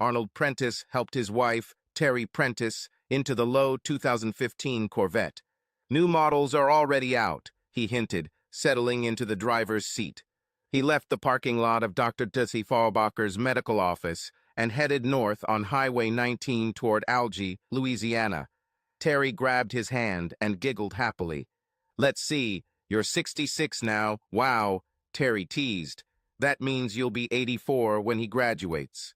Arnold Prentice helped his wife, Terry Prentice, into the low 2015 Corvette. "New models are already out," he hinted, settling into the driver's seat. He left the parking lot of Dr. Desi Faubacher's medical office and headed north on Highway 19 toward Algie, Louisiana. Terry grabbed his hand and giggled happily. "Let's see, you're 66 now, wow," Terry teased. "That means you'll be 84 when he graduates."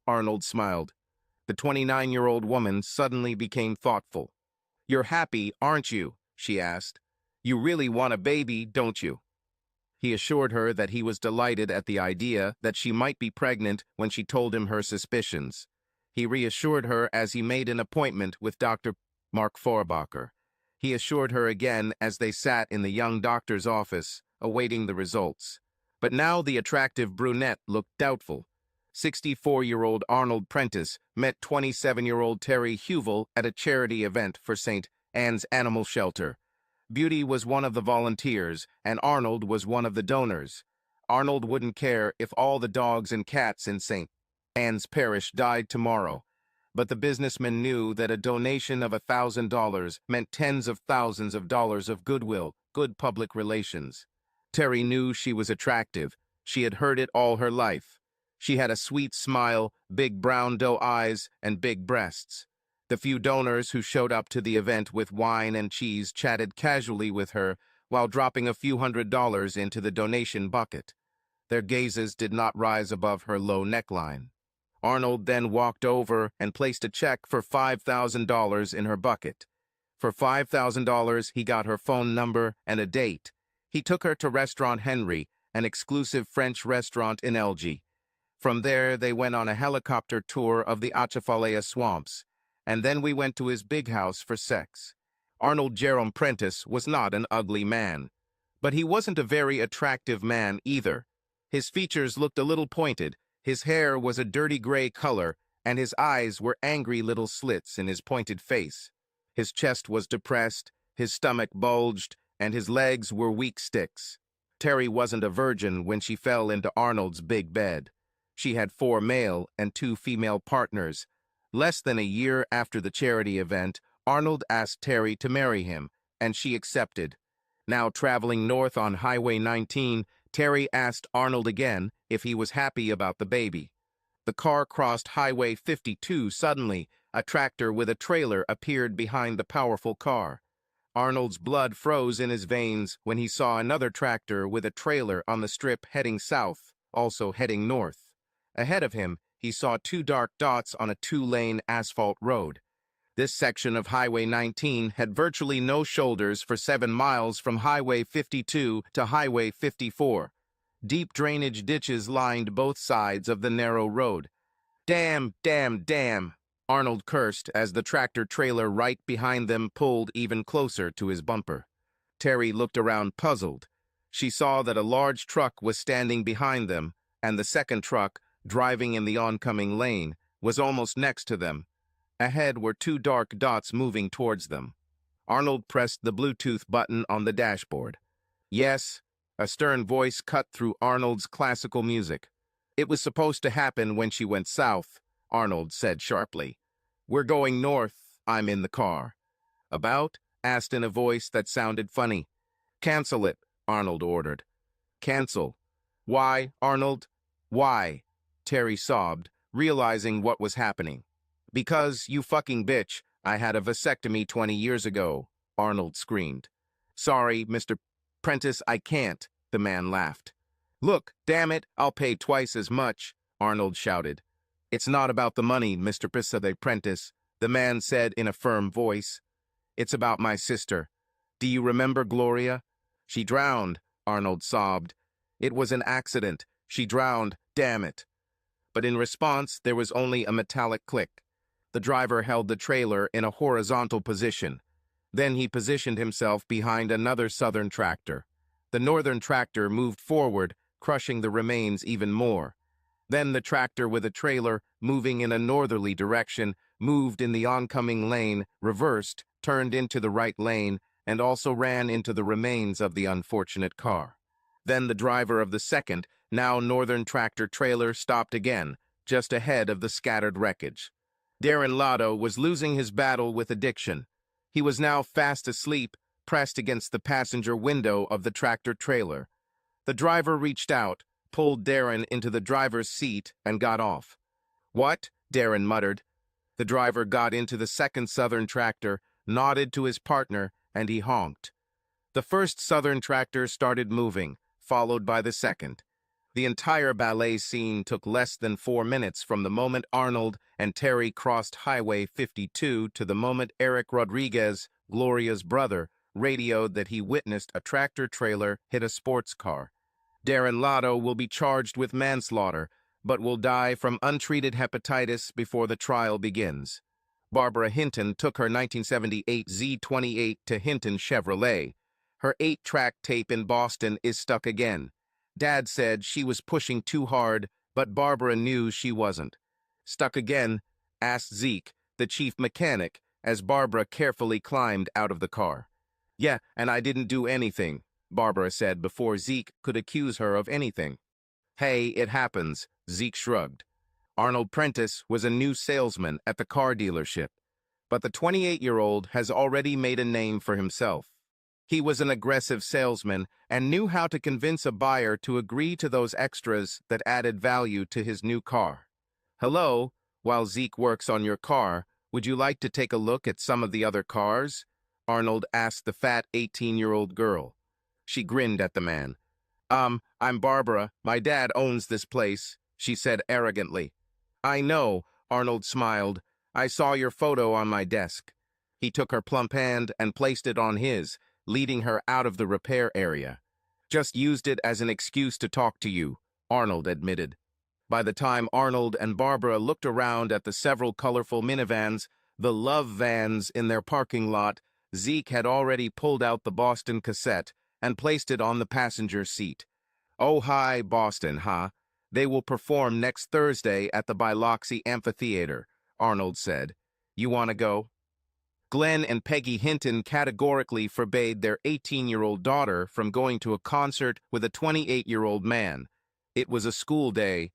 Arnold smiled. The 29-year-old woman suddenly became thoughtful. "You're happy, aren't you?" she asked. "You really want a baby, don't you?" He assured her that he was delighted at the idea that she might be pregnant when she told him her suspicions. He reassured her as he made an appointment with Dr. Mark Faubacher. He assured her again as they sat in the young doctor's office, awaiting the results. But now the attractive brunette looked doubtful. 64-year-old Arnold Prentice met 27-year-old Terry Huvel at a charity event for St. Anne's Animal Shelter. Beauty was one of the volunteers, and Arnold was one of the donors. Arnold wouldn't care if all the dogs and cats in St. Anne's Parish died tomorrow. But the businessman knew that a donation of $1,000 meant tens of thousands of dollars of goodwill, good public relations. Terry knew she was attractive. She had heard it all her life. She had a sweet smile, big brown doe eyes, and big breasts. The few donors who showed up to the event with wine and cheese chatted casually with her while dropping a few $100s into the donation bucket. Their gazes did not rise above her low neckline. Arnold then walked over and placed a check for $5,000 in her bucket. For $5,000, he got her phone number and a date. He took her to Restaurant Henry, an exclusive French restaurant in Algie. From there, they went on a helicopter tour of the Atchafalaya swamps, and then we went to his big house for sex. Arnold Jerome Prentice was not an ugly man, but he wasn't a very attractive man either. His features looked a little pointed, his hair was a dirty gray color, and his eyes were angry little slits in his pointed face. His chest was depressed, his stomach bulged, and his legs were weak sticks. Terry wasn't a virgin when she fell into Arnold's big bed. She had 4 male and 2 female partners. Less than a year after the charity event, Arnold asked Terry to marry him, and she accepted. Now traveling north on Highway 19, Terry asked Arnold again if he was happy about the baby. The car crossed Highway 52 suddenly. A tractor with a trailer appeared behind the powerful car. Arnold's blood froze in his veins when he saw another tractor with a trailer on the strip heading south, also heading north. Ahead of him, he saw 2 dark dots on a 2-lane asphalt road. This section of Highway 19 had virtually no shoulders for 7 miles from Highway 52 to Highway 54. Deep drainage ditches lined both sides of the narrow road. "Damn, damn, damn," Arnold cursed as the tractor-trailer right behind them pulled even closer to his bumper. Terry looked around puzzled. She saw that a large truck was standing behind them, and the second truck, driving in the oncoming lane, was almost next to them. Ahead were 2 dark dots moving towards them. Arnold pressed the Bluetooth button on the dashboard. "Yes," a stern voice cut through Arnold's classical music. "It was supposed to happen when she went south," Arnold said sharply. "We're going north. I'm in the car." "About?" asked in a voice that sounded funny. "Cancel it," Arnold ordered. "Cancel." "Why, Arnold? Why?" Terry sobbed, realizing what was happening. "Because, you fucking bitch, I had a vasectomy 20 years ago," Arnold screamed. "Sorry, Mr. Prentice, I can't," the man laughed. "Look, damn it, I'll pay twice as much," Arnold shouted. "It's not about the money, Mr. Prentice," the man said in a firm voice. "It's about my sister. Do you remember Gloria?" "She drowned," Arnold sobbed. "It was an accident. She drowned, damn it." But in response, there was only a metallic click. The driver held the trailer in a horizontal position. Then he positioned himself behind another southern tractor. The northern tractor moved forward, crushing the remains even more. Then the tractor with a trailer, moving in a northerly direction, moved in the oncoming lane, reversed, turned into the right lane, and also ran into the remains of the unfortunate car. Then the driver of the second, now northern tractor-trailer stopped again, just ahead of the scattered wreckage. Darren Lotto was losing his battle with addiction. He was now fast asleep, pressed against the passenger window of the tractor-trailer. The driver reached out, pulled Darren into the driver's seat, and got off. "What?" Darren muttered. The driver got into the second Southern tractor, nodded to his partner, and he honked. The first Southern tractor started moving, followed by the second. The entire ballet scene took less than 4 minutes from the moment Arnold and Terry crossed Highway 52 to the moment Eric Rodriguez, Gloria's brother, radioed that he witnessed a tractor-trailer hit a sports car. Darren Lotto will be charged with manslaughter, but will die from untreated hepatitis before the trial begins. Barbara Hinton took her 1978 Z28 to Hinton Chevrolet. Her 8-track tape in Boston is stuck again. Dad said she was pushing too hard, but Barbara knew she wasn't. "Stuck again?" asked Zeke, the chief mechanic, as Barbara carefully climbed out of the car. "Yeah, and I didn't do anything," Barbara said before Zeke could accuse her of anything. "Hey, it happens," Zeke shrugged. Arnold Prentice was a new salesman at the car dealership, but the 28-year-old has already made a name for himself. He was an aggressive salesman and knew how to convince a buyer to agree to those extras that added value to his new car. "Hello, while Zeke works on your car, would you like to take a look at some of the other cars?" Arnold asked the fat 18-year-old girl. She grinned at the man. I'm Barbara. My dad owns this place," she said arrogantly. "I know," Arnold smiled. "I saw your photo on my desk." He took her plump hand and placed it on his, leading her out of the repair area. "Just used it as an excuse to talk to you," Arnold admitted. By the time Arnold and Barbara looked around at the several colorful minivans, the love vans in their parking lot, Zeke had already pulled out the Boston cassette and placed it on the passenger seat. "Oh, hi, Boston, huh? They will perform next Thursday at the Biloxi Amphitheater," Arnold said. "You want to go?" Glenn and Peggy Hinton categorically forbade their 18-year-old daughter from going to a concert with a 28-year-old man. It was a school day.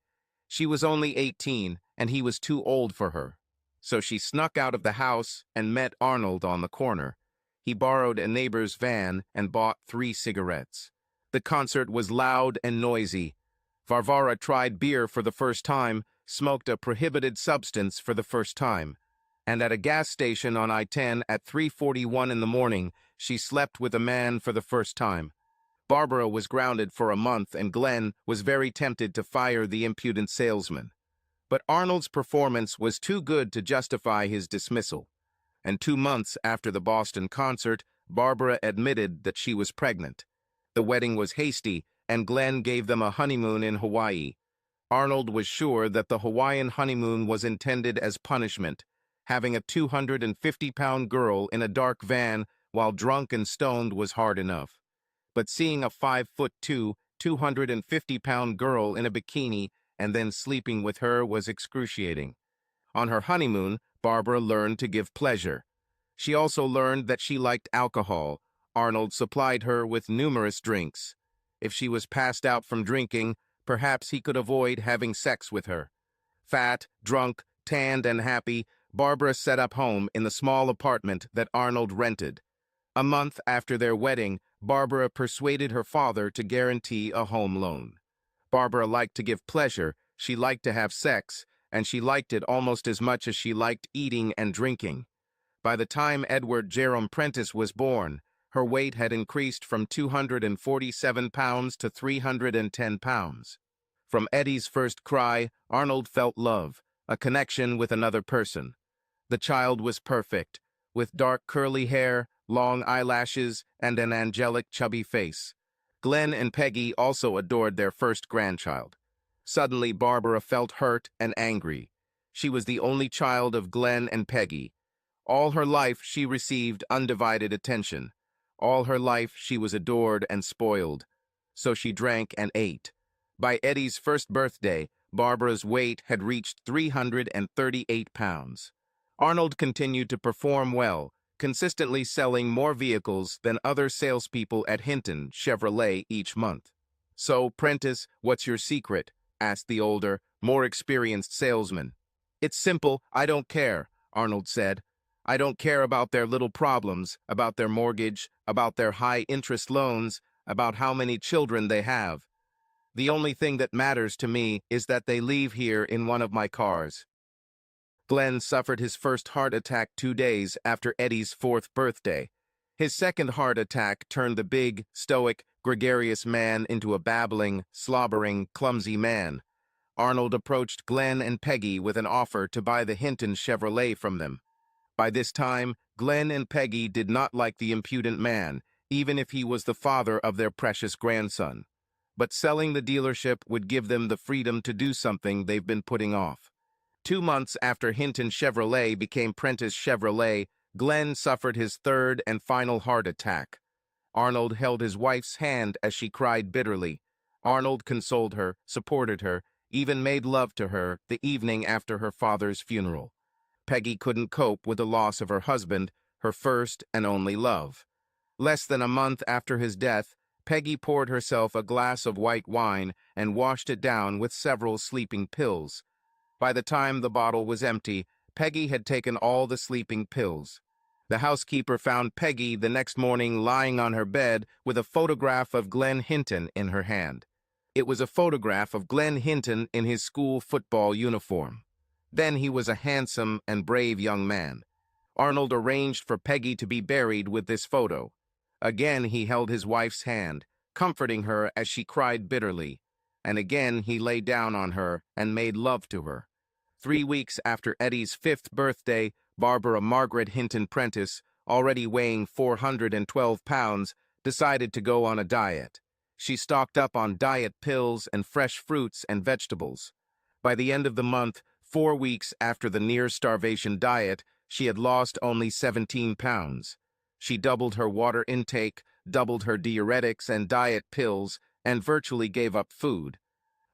She was only 18, and he was too old for her. So she snuck out of the house and met Arnold on the corner. He borrowed a neighbor's van and bought 3 cigarettes. The concert was loud and noisy. Varvara tried beer for the first time, smoked a prohibited substance for the first time. And at a gas station on I-10 at 3:41 in the morning, she slept with a man for the first time. Barbara was grounded for a month, and Glenn was very tempted to fire the impudent salesman. But Arnold's performance was too good to justify his dismissal. And 2 months after the Boston concert, Barbara admitted that she was pregnant. The wedding was hasty, and Glenn gave them a honeymoon in Hawaii. Arnold was sure that the Hawaiian honeymoon was intended as punishment. Having a 250-pound girl in a dark van while drunk and stoned was hard enough. But seeing a 5'2", 250-pound girl in a bikini and then sleeping with her was excruciating. On her honeymoon, Barbara learned to give pleasure. She also learned that she liked alcohol. Arnold supplied her with numerous drinks. If she was passed out from drinking, perhaps he could avoid having sex with her. Fat, drunk, tanned, and happy, Barbara set up home in the small apartment that Arnold rented. A month after their wedding, Barbara persuaded her father to guarantee a home loan. Barbara liked to give pleasure, she liked to have sex, and she liked it almost as much as she liked eating and drinking. By the time Edward Jerome Prentice was born, her weight had increased from 247 pounds to 310 pounds. From Eddie's first cry, Arnold felt love, a connection with another person. The child was perfect, with dark curly hair, long eyelashes, and an angelic chubby face. Glenn and Peggy also adored their first grandchild. Suddenly, Barbara felt hurt and angry. She was the only child of Glenn and Peggy. All her life, she received undivided attention. All her life, she was adored and spoiled. So she drank and ate. By Eddie's first birthday, Barbara's weight had reached 338 pounds. Arnold continued to perform well, consistently selling more vehicles than other salespeople at Hinton Chevrolet each month. "So, Prentice, what's your secret?" asked the older, more experienced salesman. "It's simple, I don't care," Arnold said. "I don't care about their little problems, about their mortgage, about their high-interest loans, about how many children they have. The only thing that matters to me is that they leave here in one of my cars." Glenn suffered his first heart attack 2 days after Eddie's 4th birthday. His second heart attack turned the big, stoic, gregarious man into a babbling, slobbering, clumsy man. Arnold approached Glenn and Peggy with an offer to buy the Hinton Chevrolet from them. By this time, Glenn and Peggy did not like the impudent man, even if he was the father of their precious grandson. But selling the dealership would give them the freedom to do something they've been putting off. 2 months after Hinton Chevrolet became Prentice Chevrolet, Glenn suffered his third and final heart attack. Arnold held his wife's hand as she cried bitterly. Arnold consoled her, supported her, even made love to her the evening after her father's funeral. Peggy couldn't cope with the loss of her husband, her first and only love. Less than a month after his death, Peggy poured herself a glass of white wine and washed it down with several sleeping pills. By the time the bottle was empty, Peggy had taken all the sleeping pills. The housekeeper found Peggy the next morning lying on her bed with a photograph of Glenn Hinton in her hand. It was a photograph of Glenn Hinton in his school football uniform. Then he was a handsome and brave young man. Arnold arranged for Peggy to be buried with this photo. Again he held his wife's hand, comforting her as she cried bitterly. And again he lay down on her and made love to her. 3 weeks after Eddie's 5th birthday, Barbara Margaret Hinton Prentice, already weighing 412 pounds, decided to go on a diet. She stocked up on diet pills and fresh fruits and vegetables. By the end of the month, 4 weeks after the near-starvation diet, she had lost only 17 pounds. She doubled her water intake, doubled her diuretics and diet pills, and virtually gave up food.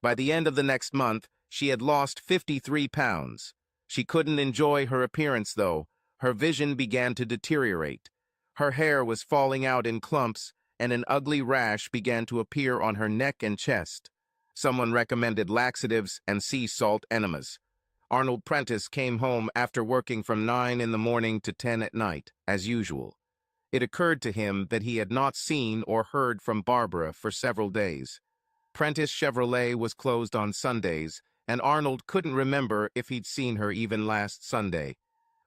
By the end of the next month, she had lost 53 pounds. She couldn't enjoy her appearance, though. Her vision began to deteriorate. Her hair was falling out in clumps, and an ugly rash began to appear on her neck and chest. Someone recommended laxatives and sea salt enemas. Arnold Prentice came home after working from 9 in the morning to 10 at night, as usual. It occurred to him that he had not seen or heard from Barbara for several days. Prentice Chevrolet was closed on Sundays, and Arnold couldn't remember if he'd seen her even last Sunday.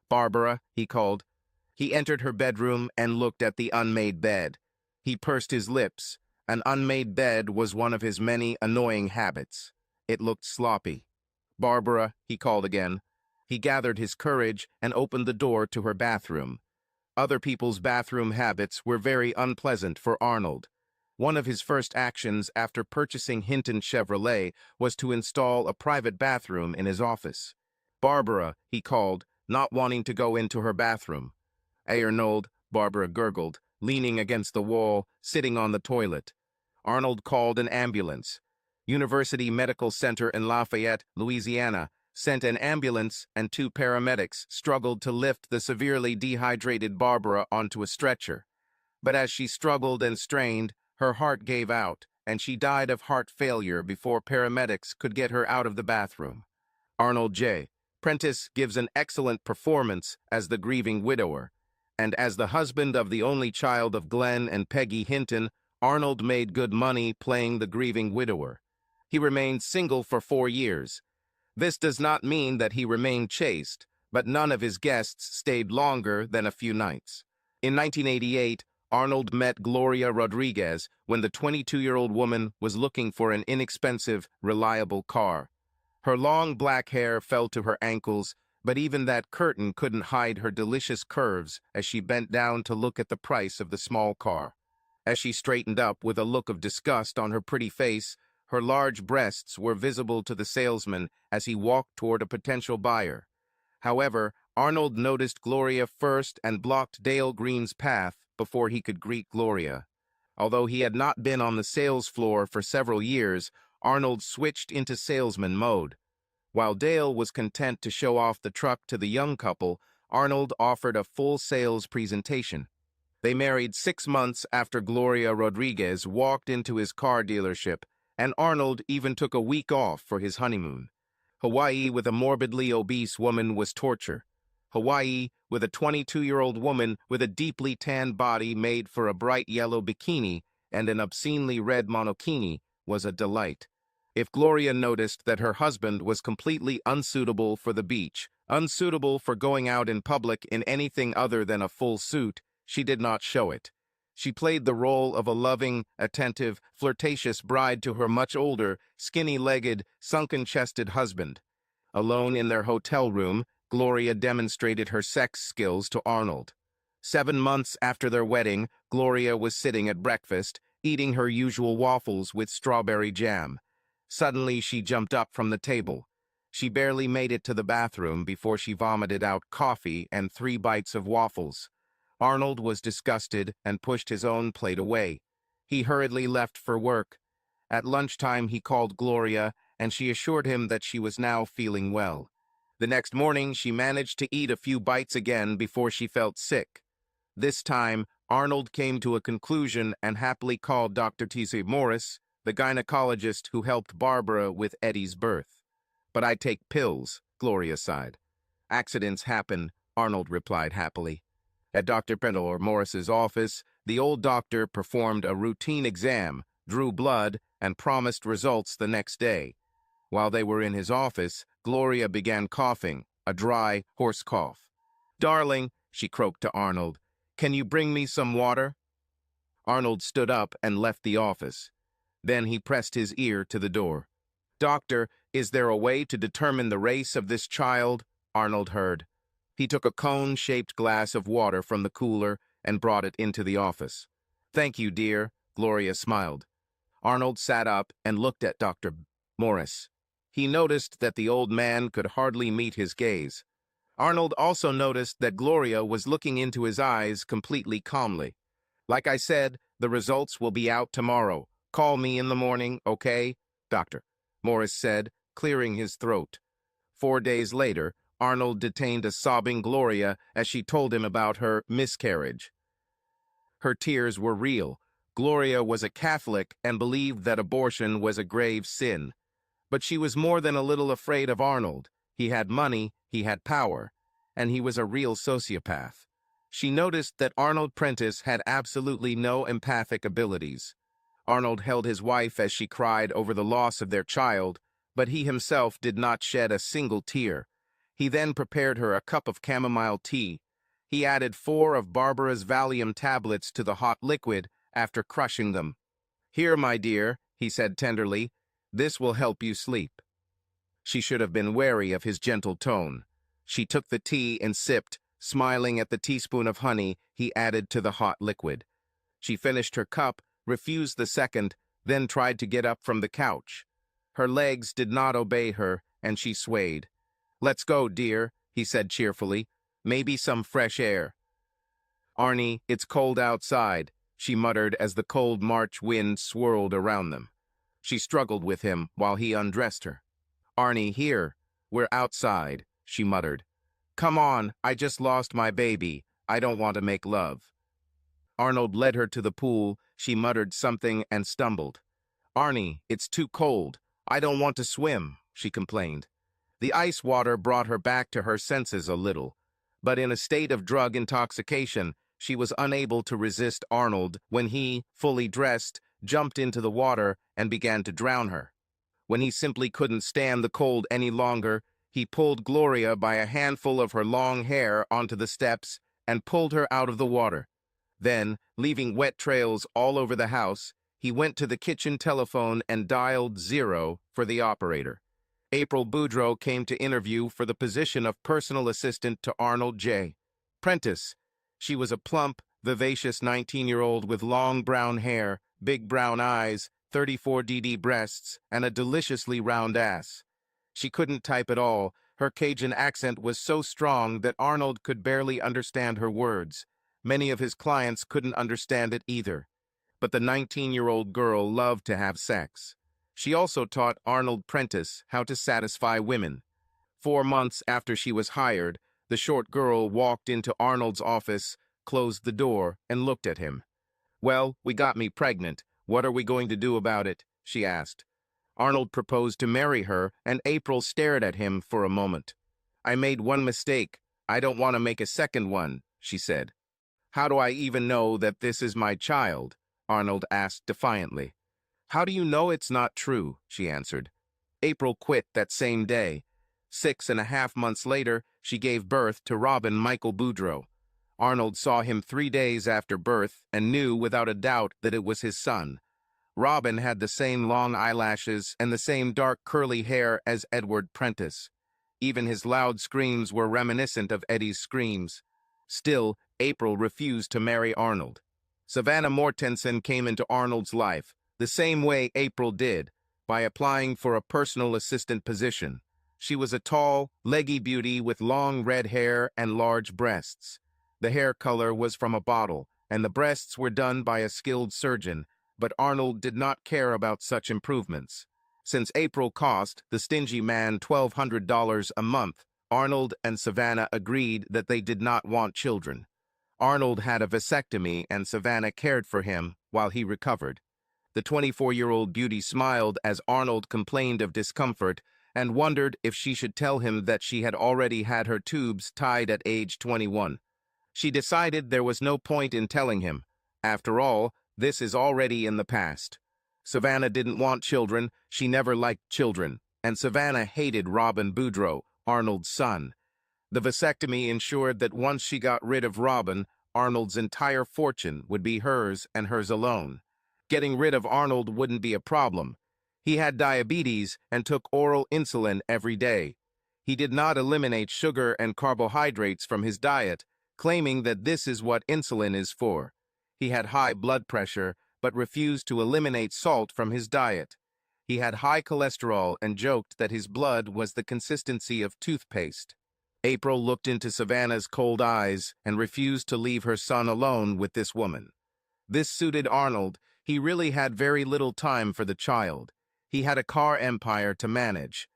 "Barbara," he called. He entered her bedroom and looked at the unmade bed. He pursed his lips. An unmade bed was one of his many annoying habits. It looked sloppy. "Barbara," he called again. He gathered his courage and opened the door to her bathroom. Other people's bathroom habits were very unpleasant for Arnold. One of his first actions after purchasing Hinton Chevrolet was to install a private bathroom in his office. "Barbara," he called, not wanting to go into her bathroom. "Arnold," Barbara gurgled, leaning against the wall, sitting on the toilet. Arnold called an ambulance. University Medical Center in Lafayette, Louisiana, sent an ambulance, and 2 paramedics struggled to lift the severely dehydrated Barbara onto a stretcher. But as she struggled and strained, her heart gave out, and she died of heart failure before paramedics could get her out of the bathroom. Arnold J. Prentice gives an excellent performance as the grieving widower, and as the husband of the only child of Glenn and Peggy Hinton, Arnold made good money playing the grieving widower. He remained single for 4 years. This does not mean that he remained chaste, but none of his guests stayed longer than a few nights. In 1988, Arnold met Gloria Rodriguez when the 22-year-old woman was looking for an inexpensive, reliable car. Her long black hair fell to her ankles, but even that curtain couldn't hide her delicious curves as she bent down to look at the price of the small car. As she straightened up with a look of disgust on her pretty face, her large breasts were visible to the salesman as he walked toward a potential buyer. However, Arnold noticed Gloria first and blocked Dale Green's path before he could greet Gloria. Although he had not been on the sales floor for several years, Arnold switched into salesman mode. While Dale was content to show off the truck to the young couple, Arnold offered a full sales presentation. They married 6 months after Gloria Rodriguez walked into his car dealership, and Arnold even took a week off for his honeymoon. Hawaii with a morbidly obese woman was torture. Hawaii with a 22-year-old woman with a deeply tanned body made for a bright yellow bikini and an obscenely red monokini was a delight. If Gloria noticed that her husband was completely unsuitable for the beach, unsuitable for going out in public in anything other than a full suit, she did not show it. She played the role of a loving, attentive, flirtatious bride to her much older, skinny-legged, sunken-chested husband. Alone in their hotel room, Gloria demonstrated her sex skills to Arnold. 7 months after their wedding, Gloria was sitting at breakfast, eating her usual waffles with strawberry jam. Suddenly, she jumped up from the table. She barely made it to the bathroom before she vomited out coffee and 3 bites of waffles. Arnold was disgusted and pushed his own plate away. He hurriedly left for work. At lunchtime, he called Gloria, and she assured him that she was now feeling well. The next morning, she managed to eat a few bites again before she felt sick. This time, Arnold came to a conclusion and happily called Dr. T.C. Morris, the gynecologist who helped Barbara with Eddie's birth. "But I take pills," Gloria sighed. "Accidents happen," Arnold replied happily. At Dr. Morris's office, the old doctor performed a routine exam, drew blood, and promised results the next day. While they were in his office, Gloria began coughing, a dry, hoarse cough. "Darling," she croaked to Arnold, "can you bring me some water?" Arnold stood up and left the office. Then he pressed his ear to the door. "Doctor, is there a way to determine the race of this child?" Arnold heard. He took a cone-shaped glass of water from the cooler and brought it into the office. "Thank you, dear," Gloria smiled. Arnold sat up and looked at Dr. Morris. He noticed that the old man could hardly meet his gaze. Arnold also noticed that Gloria was looking into his eyes completely calmly. "Like I said, the results will be out tomorrow. Call me in the morning, okay?" Dr. Morris said, clearing his throat. 4 days later, Arnold detained a sobbing Gloria as she told him about her miscarriage. Her tears were real. Gloria was a Catholic and believed that abortion was a grave sin. But she was more than a little afraid of Arnold. He had money, he had power, and he was a real sociopath. She noticed that Arnold Prentice had absolutely no empathic abilities. Arnold held his wife as she cried over the loss of their child, but he himself did not shed a single tear. He then prepared her a cup of chamomile tea. He added 4 of Barbara's Valium tablets to the hot liquid after crushing them. "Here, my dear," he said tenderly, "this will help you sleep." She should have been wary of his gentle tone. She took the tea and sipped, smiling at the teaspoon of honey he added to the hot liquid. She finished her cup, refused the second, then tried to get up from the couch. Her legs did not obey her, and she swayed. "Let's go, dear," he said cheerfully. "Maybe some fresh air." "Arnie, it's cold outside," she muttered as the cold March wind swirled around them. She struggled with him while he undressed her. "Arnie, here. We're outside," she muttered. "Come on, I just lost my baby. I don't want to make love." Arnold led her to the pool. She muttered something and stumbled. "Arnie, it's too cold. I don't want to swim," she complained. The ice water brought her back to her senses a little, but in a state of drug intoxication, she was unable to resist Arnold when he, fully dressed, jumped into the water and began to drown her. When he simply couldn't stand the cold any longer, he pulled Gloria by a handful of her long hair onto the steps and pulled her out of the water. Then, leaving wet trails all over the house, he went to the kitchen telephone and dialed 0 for the operator. April Boudreau came to interview for the position of personal assistant to Arnold J. Prentice. She was a plump, vivacious 19-year-old with long brown hair, big brown eyes, 34DD breasts, and a deliciously round ass. She couldn't type at all. Her Cajun accent was so strong that Arnold could barely understand her words. Many of his clients couldn't understand it either. But the 19-year-old girl loved to have sex. She also taught Arnold Prentice how to satisfy women. 4 months after she was hired, the short girl walked into Arnold's office, closed the door, and looked at him. "Well, we got me pregnant. What are we going to do about it?" she asked. Arnold proposed to marry her, and April stared at him for a moment. "I made one mistake. I don't want to make a second one," she said. "How do I even know that this is my child?" Arnold asked defiantly. "How do you know it's not true?" she answered. April quit that same day. 6.5 months later, she gave birth to Robin Michael Boudreau. Arnold saw him 3 days after birth and knew without a doubt that it was his son. Robin had the same long eyelashes and the same dark curly hair as Edward Prentice. Even his loud screams were reminiscent of Eddie's screams. Still, April refused to marry Arnold. Savannah Mortensen came into Arnold's life, the same way April did, by applying for a personal assistant position. She was a tall, leggy beauty with long red hair and large breasts. The hair color was from a bottle, and the breasts were done by a skilled surgeon, but Arnold did not care about such improvements. Since April cost the stingy man $1,200 a month, Arnold and Savannah agreed that they did not want children. Arnold had a vasectomy and Savannah cared for him while he recovered. The 24-year-old beauty smiled as Arnold complained of discomfort and wondered if she should tell him that she had already had her tubes tied at age 21. She decided there was no point in telling him. After all, this is already in the past. Savannah didn't want children, she never liked children, and Savannah hated Robin Boudreau, Arnold's son. The vasectomy ensured that once she got rid of Robin, Arnold's entire fortune would be hers and hers alone. Getting rid of Arnold wouldn't be a problem. He had diabetes and took oral insulin every day. He did not eliminate sugar and carbohydrates from his diet, claiming that this is what insulin is for. He had high blood pressure, but refused to eliminate salt from his diet. He had high cholesterol and joked that his blood was the consistency of toothpaste. April looked into Savannah's cold eyes and refused to leave her son alone with this woman. This suited Arnold. He really had very little time for the child. He had a car empire to manage.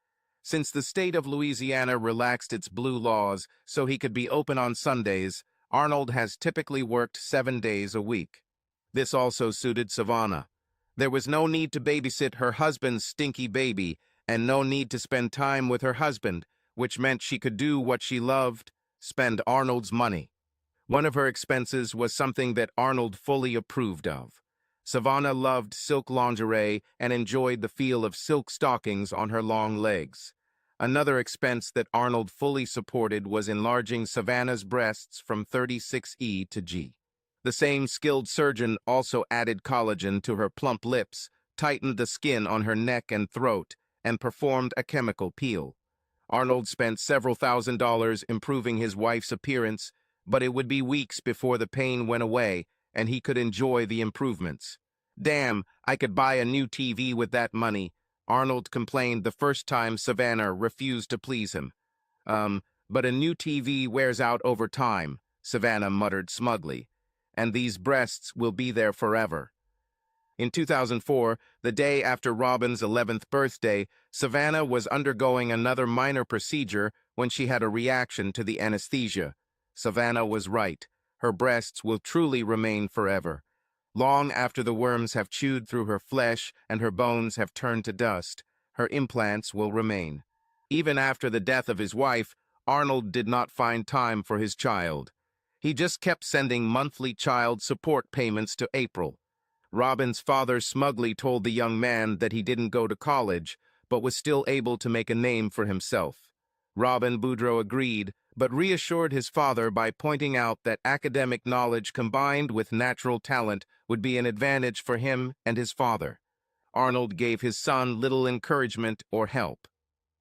Since the state of Louisiana relaxed its blue laws so he could be open on Sundays, Arnold has typically worked 7 days a week. This also suited Savannah. There was no need to babysit her husband's stinky baby, and no need to spend time with her husband, which meant she could do what she loved, spend Arnold's money. One of her expenses was something that Arnold fully approved of. Savannah loved silk lingerie and enjoyed the feel of silk stockings on her long legs. Another expense that Arnold fully supported was enlarging Savannah's breasts from 36E to G. The same skilled surgeon also added collagen to her plump lips, tightened the skin on her neck and throat, and performed a chemical peel. Arnold spent several $1,000s improving his wife's appearance, but it would be weeks before the pain went away and he could enjoy the improvements. "Damn, I could buy a new TV with that money," Arnold complained the first time Savannah refused to please him. But a new TV wears out over time," Savannah muttered smugly, "and these breasts will be there forever." In 2004, the day after Robin's 11th birthday, Savannah was undergoing another minor procedure when she had a reaction to the anesthesia. Savannah was right. Her breasts will truly remain forever. Long after the worms have chewed through her flesh and her bones have turned to dust, her implants will remain. Even after the death of his wife, Arnold did not find time for his child. He just kept sending monthly child support payments to April. Robin's father smugly told the young man that he didn't go to college, but was still able to make a name for himself. Robin Boudreau agreed, but reassured his father by pointing out that academic knowledge combined with natural talent would be an advantage for him and his father. Arnold gave his son little encouragement or help.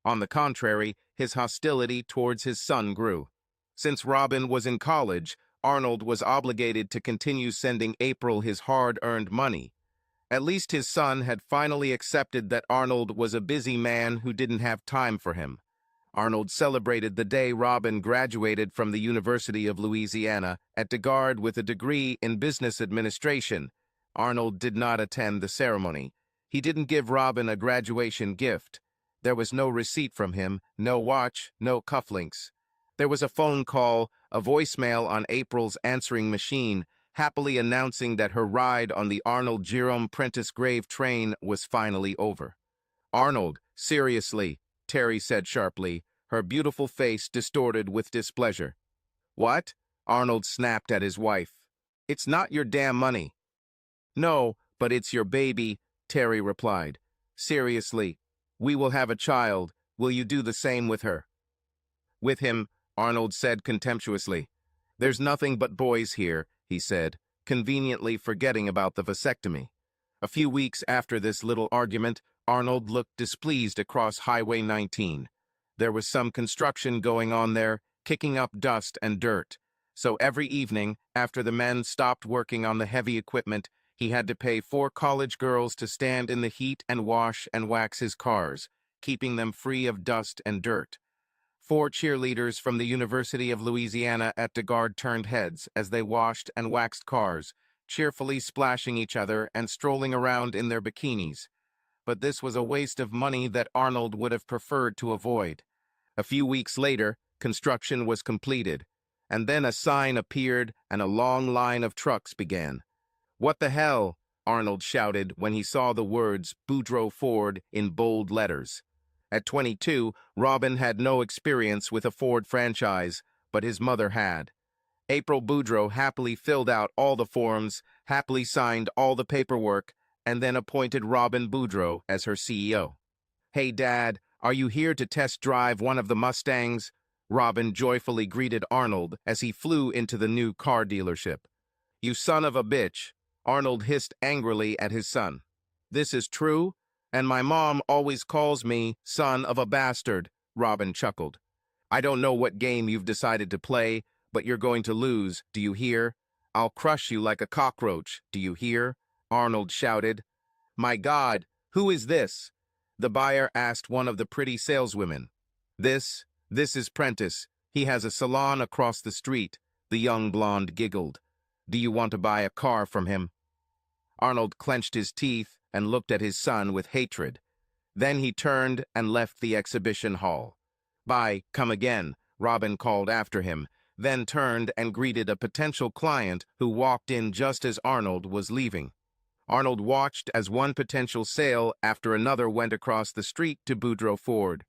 On the contrary, his hostility towards his son grew. Since Robin was in college, Arnold was obligated to continue sending April his hard-earned money. At least his son had finally accepted that Arnold was a busy man who didn't have time for him. Arnold celebrated the day Robin graduated from the University of Louisiana at DeGard with a degree in business administration. Arnold did not attend the ceremony. He didn't give Robin a graduation gift. There was no receipt from him, no watch, no cufflinks. There was a phone call, a voicemail on April's answering machine, happily announcing that her ride on the Arnold Jerome Prentice Grave train was finally over. Arnold, seriously, Terry said sharply, her beautiful face distorted with displeasure. What? Arnold snapped at his wife. It's not your damn money. No, but it's your baby, Terry replied. Seriously, we will have a child. Will you do the same with her? With him, Arnold said contemptuously. There's nothing but boys here, he said, conveniently forgetting about the vasectomy. A few weeks after this little argument, Arnold looked displeased across Highway 19. There was some construction going on there, kicking up dust and dirt. So every evening, after the men stopped working on the heavy equipment, he had to pay 4 college girls to stand in the heat and wash and wax his cars, keeping them free of dust and dirt. 4 cheerleaders from the University of Louisiana at DeGard turned heads as they washed and waxed cars, cheerfully splashing each other and strolling around in their bikinis. But this was a waste of money that Arnold would have preferred to avoid. A few weeks later, construction was completed, and then a sign appeared and a long line of trucks began. What the hell? Arnold shouted when he saw the words Boudreaux Ford in bold letters. At 22, Robin had no experience with a Ford franchise, but his mother had. April Boudreaux happily filled out all the forms, happily signed all the paperwork, and then appointed Robin Boudreaux as her CEO. Hey, Dad, are you here to test drive one of the Mustangs? Robin joyfully greeted Arnold as he flew into the new car dealership. You son of a bitch, Arnold hissed angrily at his son. This is true? And my mom always calls me son of a bastard, Robin chuckled. I don't know what game you've decided to play, but you're going to lose, do you hear? I'll crush you like a cockroach, do you hear? Arnold shouted. My God, who is this? The buyer asked one of the pretty saleswomen. This is Prentice. He has a salon across the street, the young blonde giggled. Do you want to buy a car from him? Arnold clenched his teeth and looked at his son with hatred. Then he turned and left the exhibition hall. Bye, come again, Robin called after him, then turned and greeted a potential client who walked in just as Arnold was leaving. Arnold watched as one potential sale after another went across the street to Boudreaux Ford.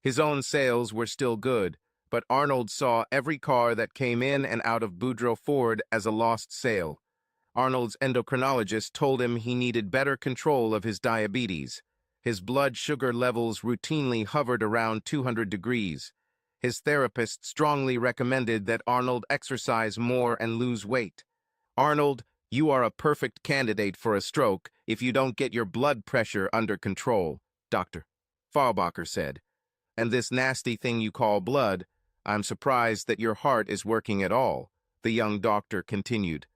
His own sales were still good, but Arnold saw every car that came in and out of Boudreaux Ford as a lost sale. Arnold's endocrinologist told him he needed better control of his diabetes. His blood sugar levels routinely hovered around 200 degrees. His therapist strongly recommended that Arnold exercise more and lose weight. Arnold, you are a perfect candidate for a stroke if you don't get your blood pressure under control, Dr. Faulbacher said. And this nasty thing you call blood, I'm surprised that your heart is working at all, the young doctor continued.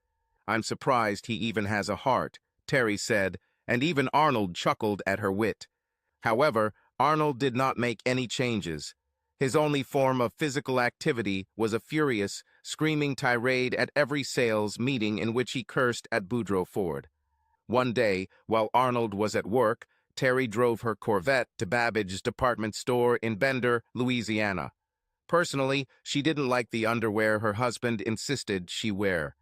I'm surprised he even has a heart, Terry said, and even Arnold chuckled at her wit. However, Arnold did not make any changes. His only form of physical activity was a furious, screaming tirade at every sales meeting in which he cursed at Boudreaux Ford. One day, while Arnold was at work, Terry drove her Corvette to Babbage's department store in Bender, Louisiana. Personally, she didn't like the underwear her husband insisted she wear.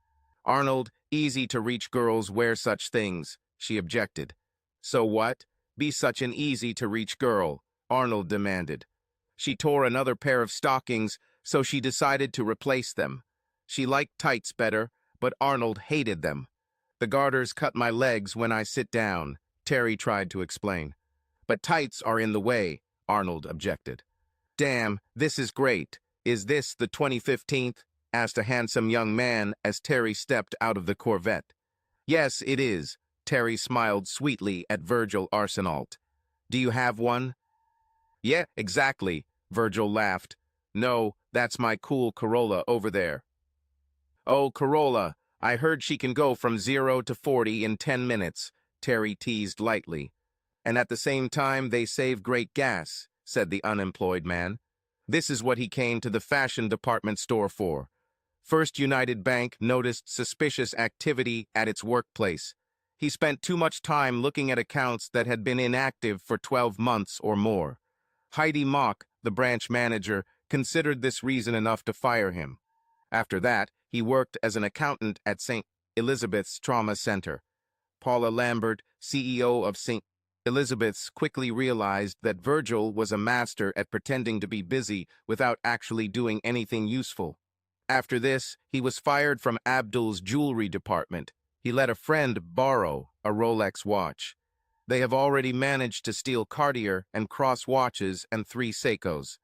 Arnold, easy-to-reach girls wear such things, she objected. So what? Be such an easy-to-reach girl, Arnold demanded. She tore another pair of stockings, so she decided to replace them. She liked tights better, but Arnold hated them. The garters cut my legs when I sit down, Terry tried to explain. But tights are in the way, Arnold objected. Damn, this is great. Is this the 2015th? Asked a handsome young man as Terry stepped out of the Corvette. Yes, it is. Terry smiled sweetly at Virgil Arsenault. Do you have one? Yeah, exactly, Virgil laughed. No, that's my cool Corolla over there. Oh, Corolla, I heard she can go from 0 to 40 in 10 minutes, Terry teased lightly. And at the same time they save great gas, said the unemployed man. This is what he came to the fashion department store for. First United Bank noticed suspicious activity at its workplace. He spent too much time looking at accounts that had been inactive for 12 months or more. Heidi Mock, the branch manager, considered this reason enough to fire him. After that, he worked as an accountant at St. Elizabeth's Trauma Center. Paula Lambert, CEO of St. Elizabeth's quickly realized that Virgil was a master at pretending to be busy without actually doing anything useful. After this, he was fired from Abdul's jewelry department. He let a friend borrow a Rolex watch. They have already managed to steal Cartier and Cross watches and 3 Seikos.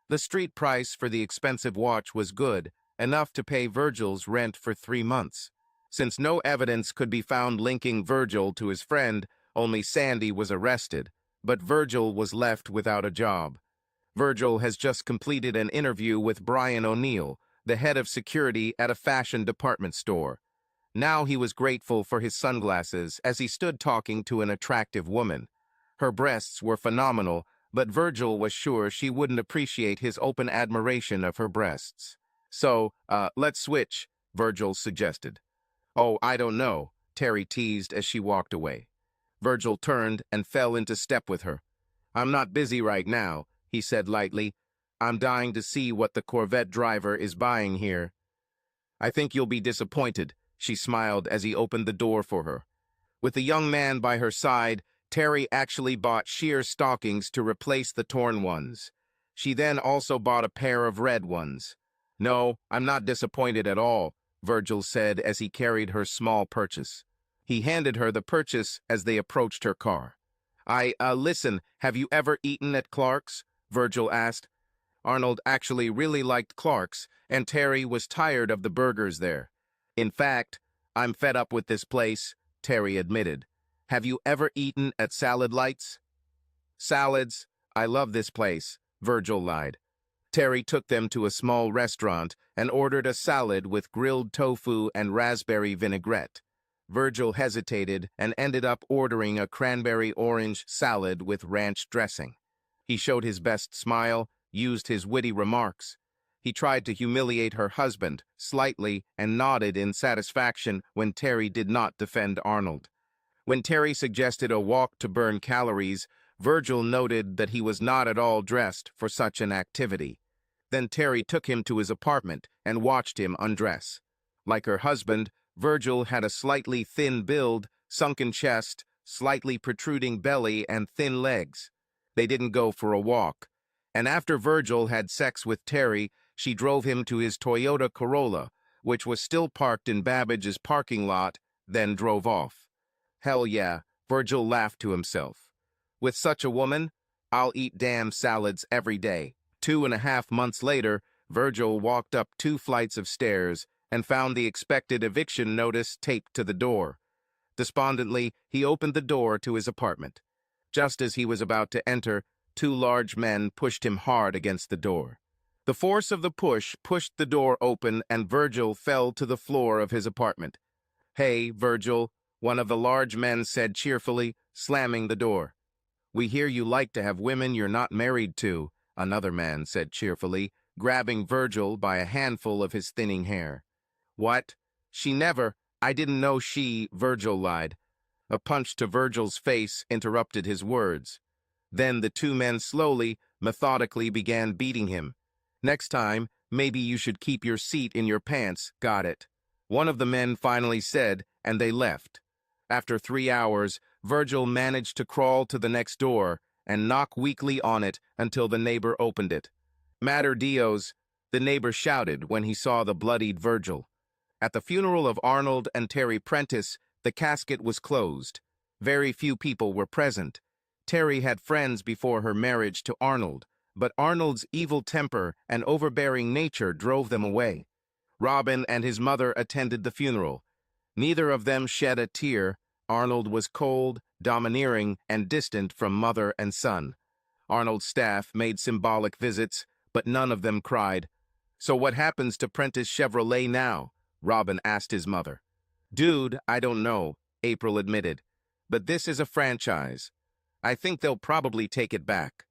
The street price for the expensive watch was good, enough to pay Virgil's rent for 3 months. Since no evidence could be found linking Virgil to his friend, only Sandy was arrested, but Virgil was left without a job. Virgil has just completed an interview with Brian O'Neill, the head of security at a fashion department store. Now he was grateful for his sunglasses as he stood talking to an attractive woman. Her breasts were phenomenal, but Virgil was sure she wouldn't appreciate his open admiration of her breasts. So, let's switch, Virgil suggested. Oh, I don't know, Terry teased as she walked away. Virgil turned and fell into step with her. I'm not busy right now, he said lightly. I'm dying to see what the Corvette driver is buying here. I think you'll be disappointed, she smiled as he opened the door for her. With the young man by her side, Terry actually bought sheer stockings to replace the torn ones. She then also bought a pair of red ones. No, I'm not disappointed at all, Virgil said as he carried her small purchase. He handed her the purchase as they approached her car. Listen, have you ever eaten at Clark's? Virgil asked. Arnold actually really liked Clark's, and Terry was tired of the burgers there. In fact, I'm fed up with this place, Terry admitted. Have you ever eaten at Salad Lights? Salads? I love this place, Virgil lied. Terry took them to a small restaurant and ordered a salad with grilled tofu and raspberry vinaigrette. Virgil hesitated and ended up ordering a cranberry-orange salad with ranch dressing. He showed his best smile, used his witty remarks. He tried to humiliate her husband slightly and nodded in satisfaction when Terry did not defend Arnold. When Terry suggested a walk to burn calories, Virgil noted that he was not at all dressed for such an activity. Then Terry took him to his apartment and watched him undress. Like her husband, Virgil had a slightly thin build, sunken chest, slightly protruding belly, and thin legs. They didn't go for a walk. And after Virgil had sex with Terry, she drove him to his Toyota Corolla, which was still parked in Babbage's parking lot, then drove off. Hell yeah, Virgil laughed to himself. With such a woman, I'll eat damn salads every day. 2.5 months later, Virgil walked up 2 flights of stairs and found the expected eviction notice taped to the door. Despondently, he opened the door to his apartment. Just as he was about to enter, 2 large men pushed him hard against the door. The force of the push pushed the door open and Virgil fell to the floor of his apartment. Hey, Virgil, one of the large men said cheerfully, slamming the door. We hear you like to have women you're not married to, another man said cheerfully, grabbing Virgil by a handful of his thinning hair. What? She never. I didn't know she, Virgil lied. A punch to Virgil's face interrupted his words. Then the 2 men slowly, methodically began beating him. Next time, maybe you should keep your seat in your pants, got it? One of the men finally said, and they left. After 3 hours, Virgil managed to crawl to the next door and knock weakly on it until the neighbor opened it. Mater Dios, the neighbor shouted when he saw the bloodied Virgil. At the funeral of Arnold and Terry Prentice, the casket was closed. Very few people were present. Terry had friends before her marriage to Arnold, but Arnold's evil temper and overbearing nature drove them away. Robin and his mother attended the funeral. Neither of them shed a tear. Arnold was cold, domineering, and distant from mother and son. Arnold's staff made symbolic visits, but none of them cried. So what happens to Prentice Chevrolet now? Robin asked his mother. Dude, I don't know, April admitted. But this is a franchise. I think they'll probably take it back.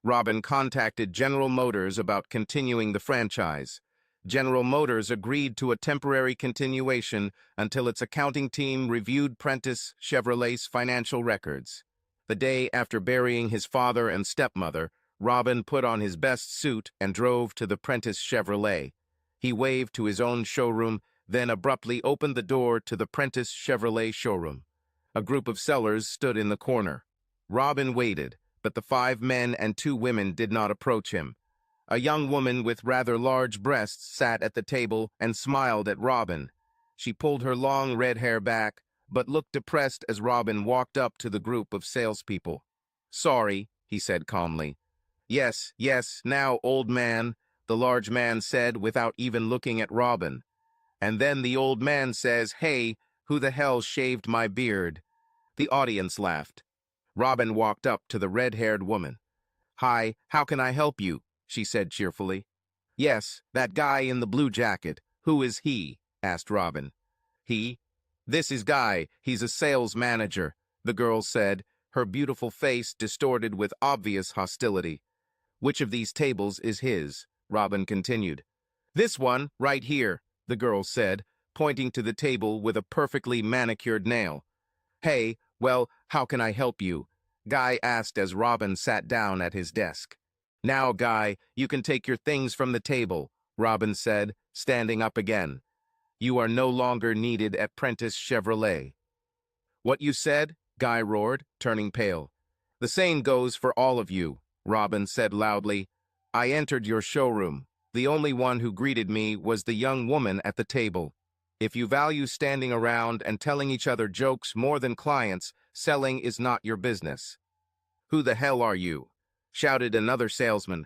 Robin contacted General Motors about continuing the franchise. General Motors agreed to a temporary continuation until its accounting team reviewed Prentice Chevrolet's financial records. The day after burying his father and stepmother, Robin put on his best suit and drove to the Prentice Chevrolet. He waved to his own showroom, then abruptly opened the door to the Prentice Chevrolet showroom. A group of sellers stood in the corner. Robin waited, but the 5 men and 2 women did not approach him. A young woman with rather large breasts sat at the table and smiled at Robin. She pulled her long red hair back, but looked depressed as Robin walked up to the group of salespeople. "Sorry," he said calmly. "Yes, yes, now, old man," the large man said without even looking at Robin. And then the old man says, "Hey, who the hell shaved my beard?" The audience laughed. Robin walked up to the red-haired woman. "Hi, how can I help you?" she said cheerfully. "Yes, that guy in the blue jacket. Who is he?" asked Robin. "He? This is Guy. He's a sales manager," the girl said, her beautiful face distorted with obvious hostility. "Which of these tables is his?" Robin continued. "This one, right here," the girl said, pointing to the table with a perfectly manicured nail. "Hey, well, how can I help you?" Guy asked as Robin sat down at his desk. "Now, Guy, you can take your things from the table," Robin said, standing up again. "You are no longer needed at Prentice Chevrolet." "What you said?" Guy roared, turning pale. "The same goes for all of you," Robin said loudly. "I entered your showroom. The only one who greeted me was the young woman at the table. If you value standing around and telling each other jokes more than clients, selling is not your business." "Who the hell are you?" shouted another salesman.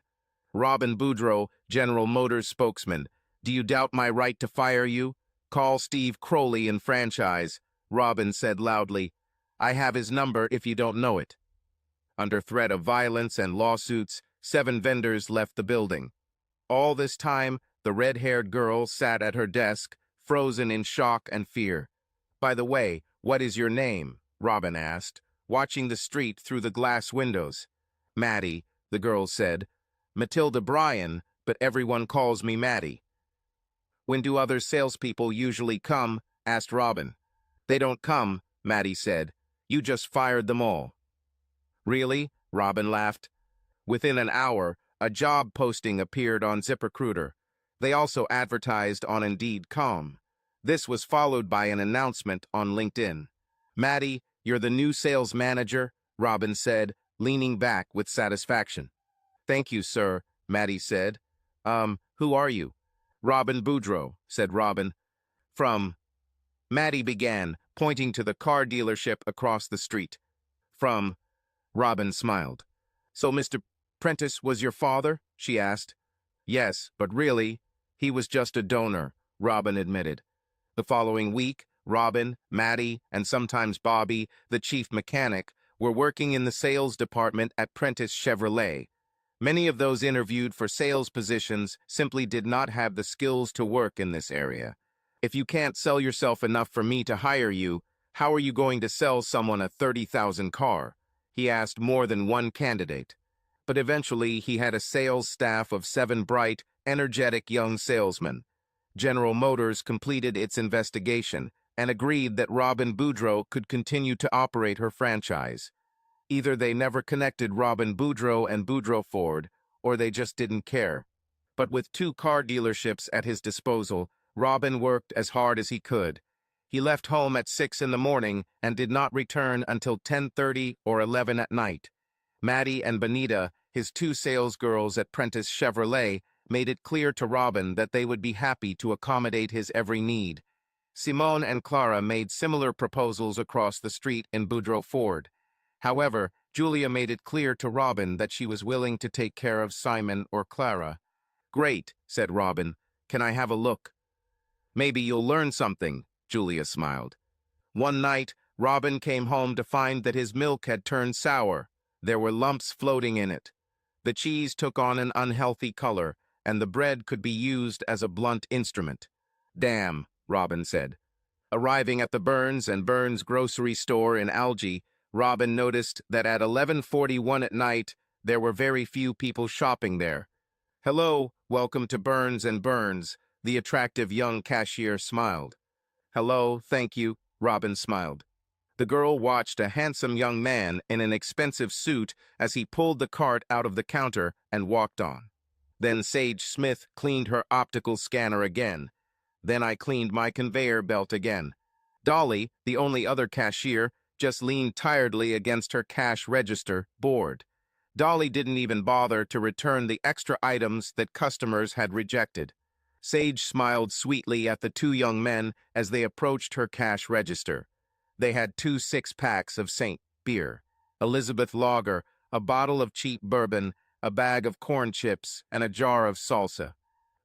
"Robin Boudreau, General Motors spokesman. Do you doubt my right to fire you? Call Steve Crowley in franchise," Robin said loudly. "I have his number if you don't know it." Under threat of violence and lawsuits, 7 vendors left the building. All this time, the red-haired girl sat at her desk, frozen in shock and fear. "By the way, what is your name?" Robin asked, watching the street through the glass windows. "Maddie," the girl said. "Matilda Bryan, but everyone calls me Maddie." "When do other salespeople usually come?" asked Robin. "They don't come," Maddie said. "You just fired them all." "Really?" Robin laughed. Within an hour, a job posting appeared on ZipRecruiter. They also advertised on Indeed.com. This was followed by an announcement on LinkedIn. "Maddie, you're the new sales manager," Robin said, leaning back with satisfaction. "Thank you, sir," Maddie said. Who are you?" "Robin Boudreau," said Robin. "From—" Maddie began, pointing to the car dealership across the street. "From—" Robin smiled. "So Mr. Prentice was your father?" she asked. "Yes, but really, he was just a donor," Robin admitted. The following week, Robin, Maddie, and sometimes Bobby, the chief mechanic, were working in the sales department at Prentice Chevrolet. Many of those interviewed for sales positions simply did not have the skills to work in this area. "If you can't sell yourself enough for me to hire you, how are you going to sell someone a 30,000 car?" he asked more than one candidate. But eventually he had a sales staff of 7 bright, energetic young salesmen. General Motors completed its investigation and agreed that Robin Boudreau could continue to operate her franchise. Either they never connected Robin Boudreau and Boudreau Ford, or they just didn't care. But with 2 car dealerships at his disposal, Robin worked as hard as he could. He left home at 6 in the morning and did not return until 10:30 or 11 at night. Maddie and Benita, his 2 sales girls at Prentice Chevrolet, made it clear to Robin that they would be happy to accommodate his every need. Simone and Clara made similar proposals across the street in Boudreau Ford. However, Julia made it clear to Robin that she was willing to take care of Simon or Clara. "Great," said Robin. "Can I have a look?" "Maybe you'll learn something," Julia smiled. One night, Robin came home to find that his milk had turned sour. There were lumps floating in it. The cheese took on an unhealthy color, and the bread could be used as a blunt instrument. "Damn," Robin said. Arriving at the Burns and Burns grocery store in Algie, Robin noticed that at 11:41 at night, there were very few people shopping there. "Hello, welcome to Burns and Burns," the attractive young cashier smiled. "Hello, thank you," Robin smiled. The girl watched a handsome young man in an expensive suit as he pulled the cart out of the counter and walked on. Then Sage Smith cleaned her optical scanner again. Then I cleaned my conveyor belt again. Dolly, the only other cashier, just leaned tiredly against her cash register, bored. Dolly didn't even bother to return the extra items that customers had rejected. Sage smiled sweetly at the two young men as they approached her cash register. They had 2 6-packs of St. beer, Elizabeth Lager, a bottle of cheap bourbon, a bag of corn chips, and a jar of salsa.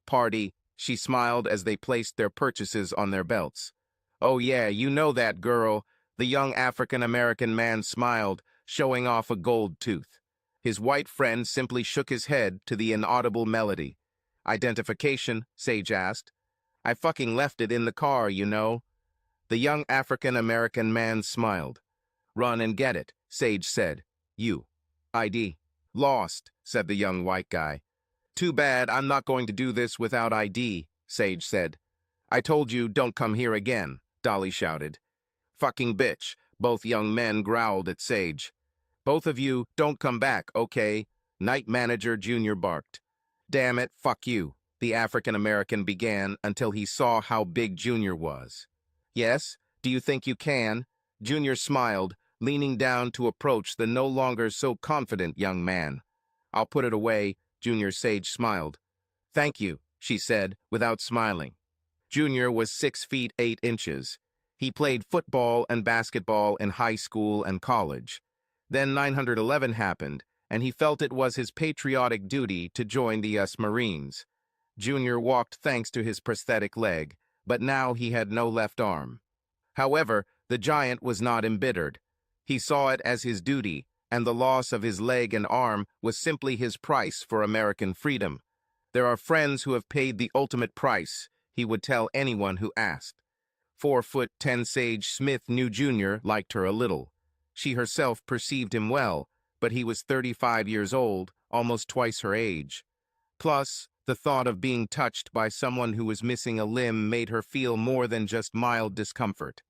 Party, she smiled as they placed their purchases on their belts. Oh yeah, you know that girl. The young African-American man smiled, showing off a gold tooth. His white friend simply shook his head to the inaudible melody. Identification, Sage asked. I fucking left it in the car, you know. The young African-American man smiled. Run and get it, Sage said. You. ID. Lost, said the young white guy. Too bad, I'm not going to do this without ID, Sage said. I told you, don't come here again, Dolly shouted. Fucking bitch, both young men growled at Sage. Both of you, don't come back, okay? Night Manager Jr. barked. Damn it, fuck you, the African-American began until he saw how big Junior was. Yes, do you think you can? Junior smiled, leaning down to approach the no longer so confident young man. I'll put it away, Junior. Sage smiled. Thank you, she said, without smiling. Junior was 6 feet 8 inches. He played football and basketball in high school and college. Then 9/11 happened, and he felt it was his patriotic duty to join the US Marines. Junior walked thanks to his prosthetic leg, but now he had no left arm. However, the giant was not embittered. He saw it as his duty, and the loss of his leg and arm was simply his price for American freedom. There are friends who have paid the ultimate price, he would tell anyone who asked. 4'10" Sage Smith knew Junior liked her a little. She herself perceived him well, but he was 35 years old, almost twice her age. Plus, the thought of being touched by someone who was missing a limb made her feel more than just mild discomfort.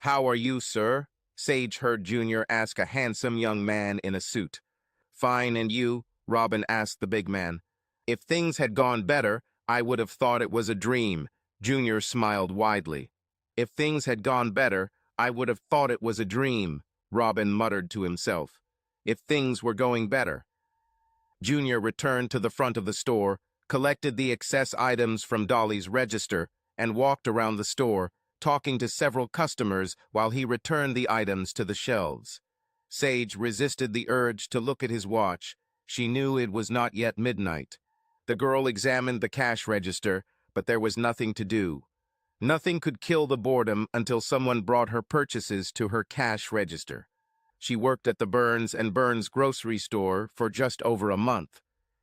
How are you, sir? Sage heard Junior ask a handsome young man in a suit. Fine, and you? Robin asked the big man. If things had gone better, I would have thought it was a dream. Junior smiled widely. If things had gone better, I would have thought it was a dream, Robin muttered to himself. If things were going better. Junior returned to the front of the store, collected the excess items from Dolly's register, and walked around the store, talking to several customers while he returned the items to the shelves. Sage resisted the urge to look at his watch. She knew it was not yet midnight. The girl examined the cash register, but there was nothing to do. Nothing could kill the boredom until someone brought her purchases to her cash register. She worked at the Burns & Burns grocery store for just over a month.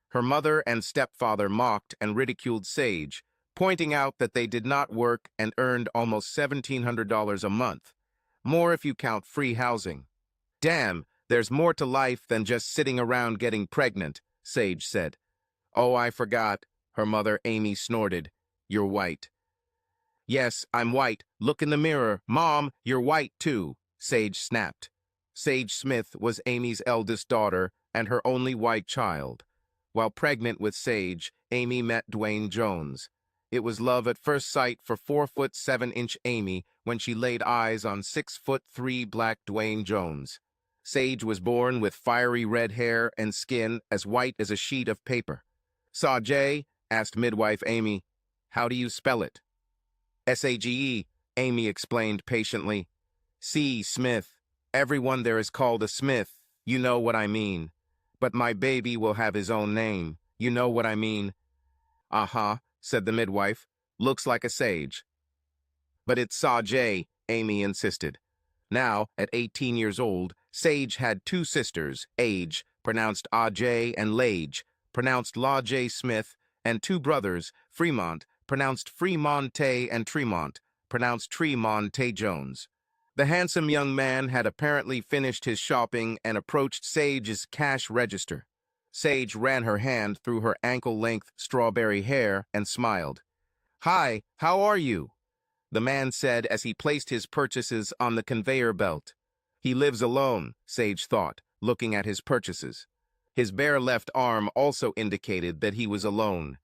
Her mother and stepfather mocked and ridiculed Sage, pointing out that they did not work and earned almost $1,700 a month. More if you count free housing. Damn, there's more to life than just sitting around getting pregnant, Sage said. Oh, I forgot, her mother Amy snorted. You're white. Yes, I'm white. Look in the mirror. Mom, you're white too, Sage snapped. Sage Smith was Amy's eldest daughter and her only white child. While pregnant with Sage, Amy met Dwayne Jones. It was love at first sight for 4'7" Amy when she laid eyes on 6'3" black Dwayne Jones. Sage was born with fiery red hair and skin as white as a sheet of paper. Sage? Asked midwife Amy. How do you spell it? S-A-G-E, Amy explained patiently. C. Smith. Everyone there is called a Smith. You know what I mean. But my baby will have his own name. You know what I mean. Uh-huh, said the midwife. Looks like a sage. But it's Sage, Amy insisted. Now, at 18 years old, Sage had 2 sisters, Age, pronounced Ajay, and Lage, pronounced Lajay Smith, and 2 brothers, Fremont, pronounced Fremonte, and Tremont, pronounced Tremonte Jones. The handsome young man had apparently finished his shopping and approached Sage's cash register. Sage ran her hand through her ankle-length strawberry hair and smiled. Hi, how are you? The man said as he placed his purchases on the conveyor belt. He lives alone, Sage thought, looking at his purchases. His bare left arm also indicated that he was alone.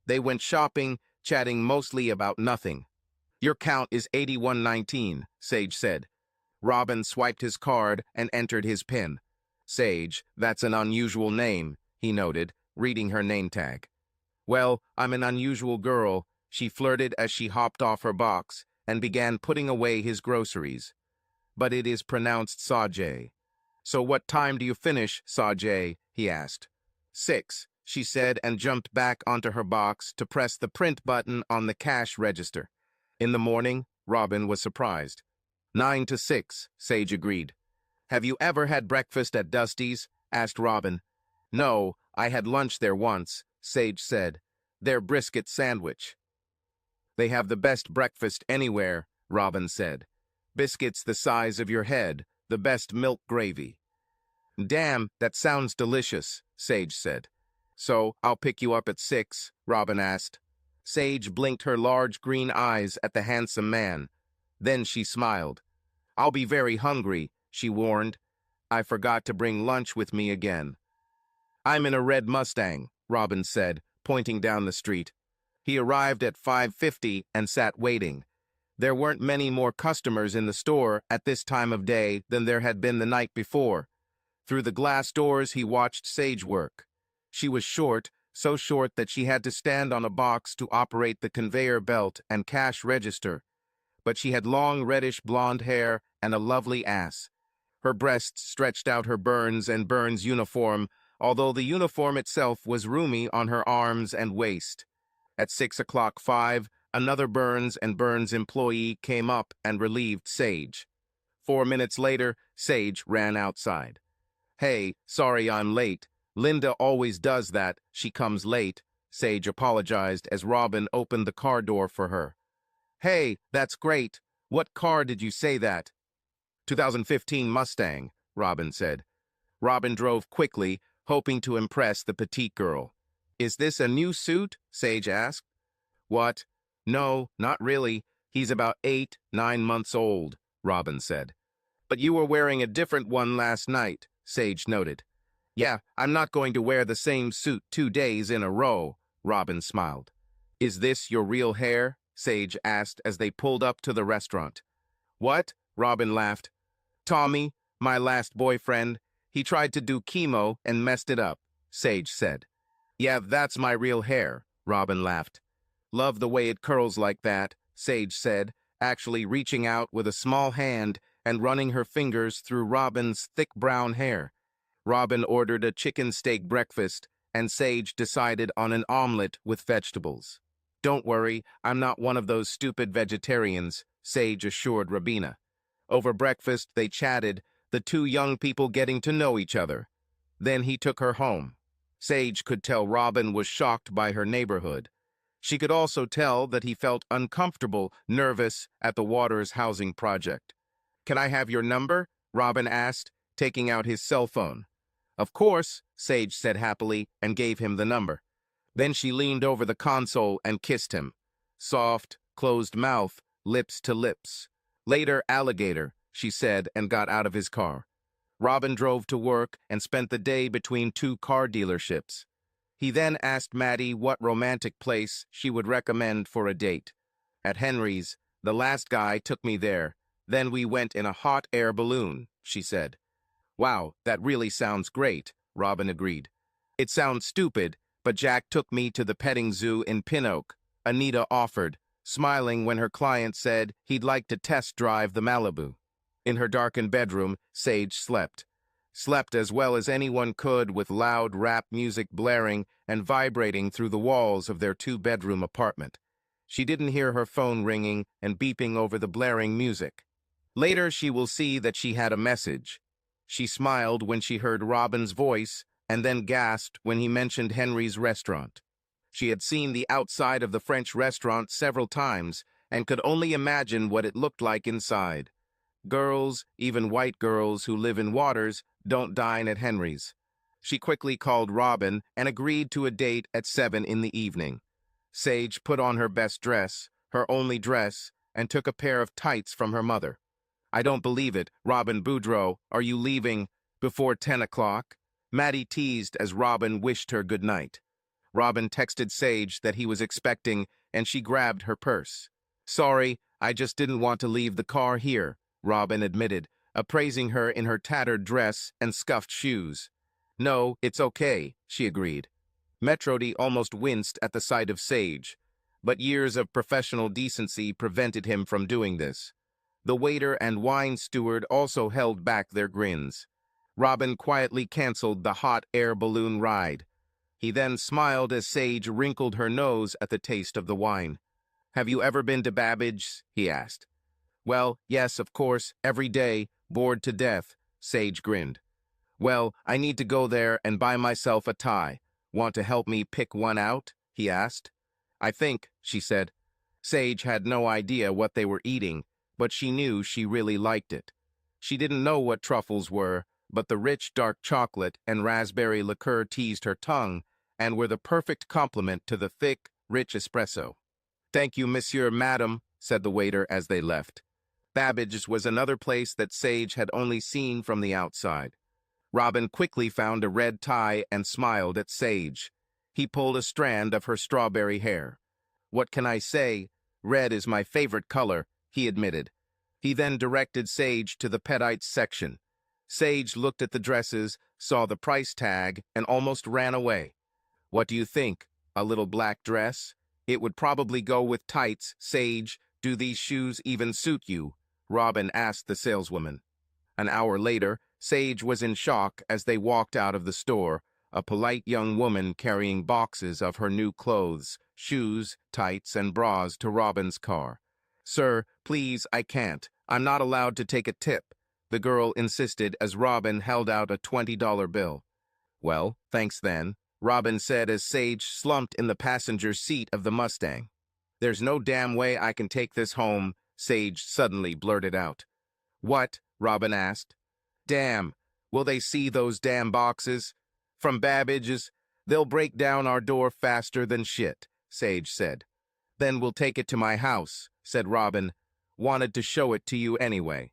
They went shopping, chatting mostly about nothing. Your count is 8119, Sage said. Robin swiped his card and entered his PIN. Sage, that's an unusual name, he noted, reading her name tag. Well, I'm an unusual girl, she flirted as she hopped off her box and began putting away his groceries. But it is pronounced Sajay. So what time do you finish, Sajay? He asked. 6, she said and jumped back onto her box to press the print button on the cash register. In the morning, Robin was surprised. 9 to 6, Sage agreed. Have you ever had breakfast at Dusty's? Asked Robin. No, I had lunch there once, Sage said. Their brisket sandwich. They have the best breakfast anywhere, Robin said. Biscuits the size of your head, the best milk gravy. Damn, that sounds delicious, Sage said. So, I'll pick you up at 6, Robin asked. Sage blinked her large green eyes at the handsome man. Then she smiled. I'll be very hungry, she warned. I forgot to bring lunch with me again. I'm in a red Mustang, Robin said, pointing down the street. He arrived at 5:50 and sat waiting. There weren't many more customers in the store at this time of day than there had been the night before. Through the glass doors he watched Sage work. She was short, so short that she had to stand on a box to operate the conveyor belt and cash register. But she had long reddish blonde hair and a lovely ass. Her breasts stretched out her Burns and Burns uniform, although the uniform itself was roomy on her arms and waist. At 6:05, another Burns and Burns employee came up and relieved Sage. 4 minutes later, Sage ran outside. Hey, sorry I'm late. Linda always does that. She comes late, Sage apologized as Robin opened the car door for her. Hey, that's great. What car did you say that? 2015 Mustang, Robin said. Robin drove quickly, hoping to impress the petite girl. Is this a new suit? Sage asked. What? No, not really. He's about 8-9 months old, Robin said. But you were wearing a different one last night, Sage noted. Yeah, I'm not going to wear the same suit 2 days in a row, Robin smiled. Is this your real hair? Sage asked as they pulled up to the restaurant. What? Robin laughed. Tommy, my last boyfriend, he tried to do chemo and messed it up, Sage said. Yeah, that's my real hair, Robin laughed. Love the way it curls like that, Sage said, actually reaching out with a small hand and running her fingers through Robin's thick brown hair. Robin ordered a chicken steak breakfast, and Sage decided on an omelet with vegetables. Don't worry, I'm not one of those stupid vegetarians, Sage assured Rabina. Over breakfast, they chatted, the two young people getting to know each other. Then he took her home. Sage could tell Robin was shocked by her neighborhood. She could also tell that he felt uncomfortable, nervous at the Waters housing project. Can I have your number? Robin asked, taking out his cell phone. Of course, Sage said happily and gave him the number. Then she leaned over the console and kissed him. Soft, closed mouth, lips to lips. Later, alligator, she said and got out of his car. Robin drove to work and spent the day between 2 car dealerships. He then asked Maddie what romantic place she would recommend for a date. At Henry's, the last guy took me there. Then we went in a hot air balloon, she said. Wow, that really sounds great, Robin agreed. It sounds stupid, but Jack took me to the petting zoo in Pin Oak, Anita offered, smiling when her client said he'd like to test drive the Malibu. In her darkened bedroom, Sage slept. Slept as well as anyone could with loud rap music blaring and vibrating through the walls of their 2-bedroom apartment. She didn't hear her phone ringing and beeping over the blaring music. Later she will see that she had a message. She smiled when she heard Robin's voice and then gasped when he mentioned Henry's restaurant. She had seen the outside of the French restaurant several times and could only imagine what it looked like inside. Girls, even white girls who live in Waters, don't dine at Henry's. She quickly called Robin and agreed to a date at 7 in the evening. Sage put on her best dress, her only dress, and took a pair of tights from her mother. I don't believe it, Robin Boudreaux. Are you leaving before 10 o'clock? Maddie teased as Robin wished her good night. Robin texted Sage that he was expecting, and she grabbed her purse. Sorry, I just didn't want to leave the car here, Robin admitted, appraising her in her tattered dress and scuffed shoes. "No, it's okay," she agreed. Metrody almost winced at the sight of Sage, but years of professional decency prevented him from doing this. The waiter and wine steward also held back their grins. Robin quietly canceled the hot air balloon ride. He then smiled as Sage wrinkled her nose at the taste of the wine. "Have you ever been to Babbage's?" he asked. "Well, yes, of course, every day, bored to death," Sage grinned. "Well, I need to go there and buy myself a tie. Want to help me pick one out?" he asked. "I think," she said. Sage had no idea what they were eating, but she knew she really liked it. She didn't know what truffles were, but the rich dark chocolate and raspberry liqueur teased her tongue and were the perfect complement to the thick, rich espresso. "Thank you, monsieur, madam," said the waiter as they left. Babbage's was another place that Sage had only seen from the outside. Robin quickly found a red tie and smiled at Sage. He pulled a strand of her strawberry hair. "What can I say? Red is my favorite color," he admitted. He then directed Sage to the pedites section. Sage looked at the dresses, saw the price tag, and almost ran away. "What do you think? A little black dress? It would probably go with tights, Sage. Do these shoes even suit you?" Robin asked the saleswoman. An hour later, Sage was in shock as they walked out of the store, a polite young woman carrying boxes of her new clothes, shoes, tights, and bras to Robin's car. "Sir, please, I can't. I'm not allowed to take a tip," the girl insisted as Robin held out a $20 bill. "Well, thanks then," Robin said as Sage slumped in the passenger seat of the Mustang. "There's no damn way I can take this home," Sage suddenly blurted out. "What?" Robin asked. "Damn, will they see those damn boxes? From Babbage's? They'll break down our door faster than shit," Sage said. "Then we'll take it to my house," said Robin. "Wanted to show it to you anyway."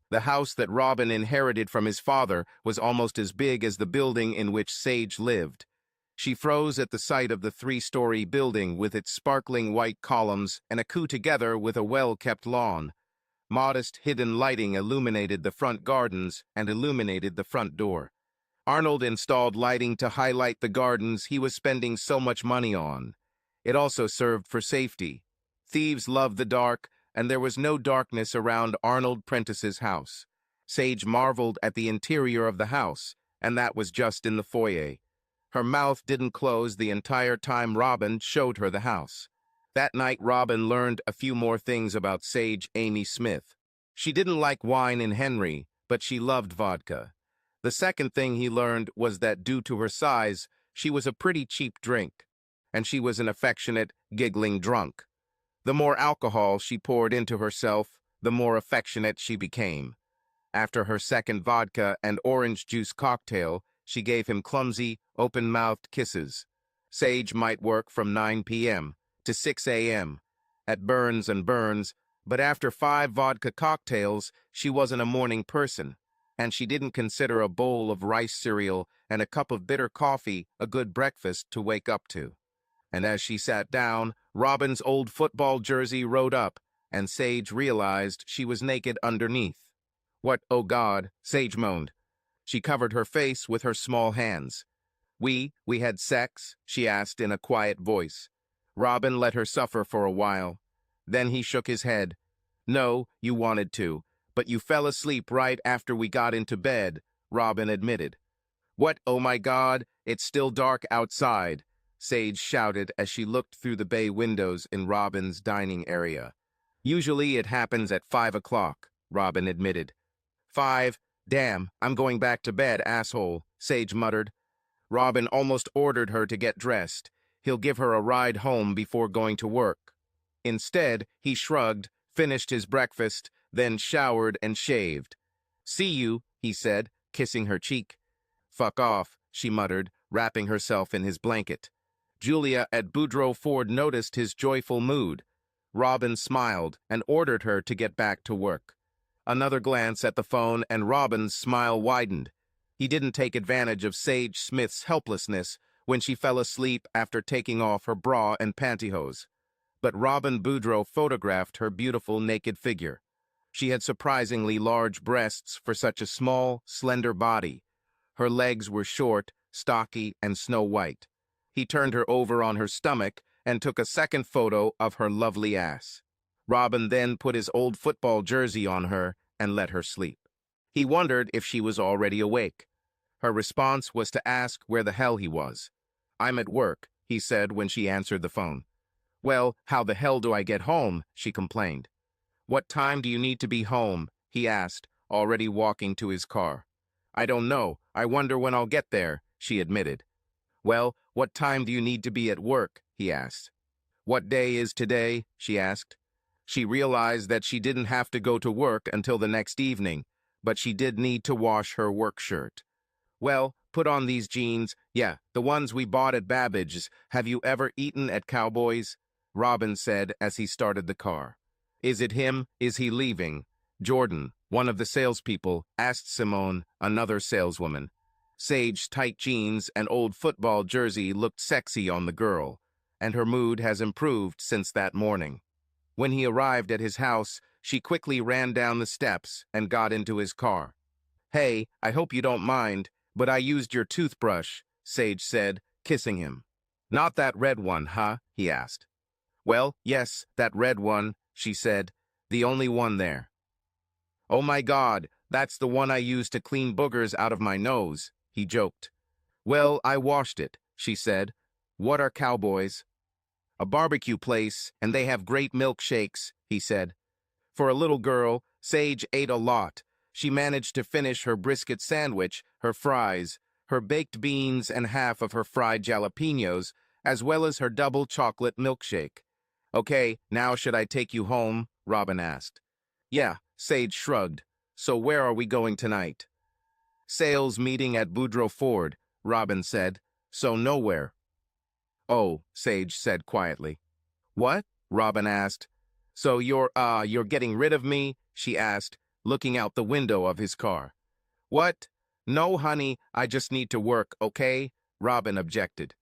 The house that Robin inherited from his father was almost as big as the building in which Sage lived. She froze at the sight of the 3-story building with its sparkling white columns and a coup together with a well-kept lawn. Modest hidden lighting illuminated the front gardens and illuminated the front door. Arnold installed lighting to highlight the gardens he was spending so much money on. It also served for safety. Thieves loved the dark, and there was no darkness around Arnold Prentice's house. Sage marveled at the interior of the house, and that was just in the foyer. Her mouth didn't close the entire time Robin showed her the house. That night, Robin learned a few more things about Sage Amy Smith. She didn't like wine and Henry, but she loved vodka. The second thing he learned was that due to her size, she was a pretty cheap drink, and she was an affectionate, giggling drunk. The more alcohol she poured into herself, the more affectionate she became. After her second vodka and orange juice cocktail, she gave him clumsy, open-mouthed kisses. Sage might work from 9 p.m. to 6 a.m. at Burns & Burns, but after 5 vodka cocktails, she wasn't a morning person, and she didn't consider a bowl of rice cereal and a cup of bitter coffee a good breakfast to wake up to. And as she sat down, Robin's old football jersey rode up, and Sage realized she was naked underneath. "What, oh God," Sage moaned. She covered her face with her small hands. We had sex?" she asked in a quiet voice. Robin let her suffer for a while. Then he shook his head. "No, you wanted to, but you fell asleep right after we got into bed," Robin admitted. "What, oh my God, it's still dark outside," Sage shouted as she looked through the bay windows in Robin's dining area. "Usually it happens at 5 o'clock, Robin admitted. 5? Damn, I'm going back to bed, asshole, Sage muttered. Robin almost ordered her to get dressed. He'll give her a ride home before going to work. Instead, he shrugged, finished his breakfast, then showered and shaved. "See you," he said, kissing her cheek. "Fuck off," she muttered, wrapping herself in his blanket. Julia at Boudreaux Ford noticed his joyful mood. Robin smiled and ordered her to get back to work. Another glance at the phone and Robin's smile widened. He didn't take advantage of Sage Smith's helplessness when she fell asleep after taking off her bra and pantyhose. But Robin Boudreaux photographed her beautiful naked figure. She had surprisingly large breasts for such a small, slender body. Her legs were short, stocky, and snow-white. He turned her over on her stomach and took a second photo of her lovely ass. Robin then put his old football jersey on her and let her sleep. He wondered if she was already awake. Her response was to ask where the hell he was. "I'm at work," he said when she answered the phone. "Well, how the hell do I get home?" she complained. "What time do you need to be home?" he asked, already walking to his car. "I don't know. I wonder when I'll get there," she admitted. "Well, what time do you need to be at work?" he asked. "What day is today?" she asked. She realized that she didn't have to go to work until the next evening, but she did need to wash her work shirt. "Well, put on these jeans. Yeah, the ones we bought at Babbage's. Have you ever eaten at Cowboys?" Robin said as he started the car. "Is it him? Is he leaving?" Jordan, one of the salespeople, asked Simone, another saleswoman. Sage's tight jeans and old football jersey looked sexy on the girl, and her mood has improved since that morning. When he arrived at his house, she quickly ran down the steps and got into his car. "Hey, I hope you don't mind, but I used your toothbrush," Sage said, kissing him. "Not that red one, huh?" he asked. "Well, yes, that red one," she said, "the only one there." "Oh my God, that's the one I used to clean boogers out of my nose," he joked. "Well, I washed it," she said. "What are Cowboys?" "A barbecue place, and they have great milkshakes," he said. For a little girl, Sage ate a lot. She managed to finish her brisket sandwich, her fries, her baked beans, and half of her fried jalapenos, as well as her double chocolate milkshake. "Okay, now should I take you home?" Robin asked. "Yeah," Sage shrugged. "So where are we going tonight?" "Sales meeting at Boudreaux Ford," Robin said. "So nowhere." "Oh," Sage said quietly. "What?" Robin asked. "So you're getting rid of me?" she asked, looking out the window of his car. "What? No, honey, I just need to work, okay?" Robin objected.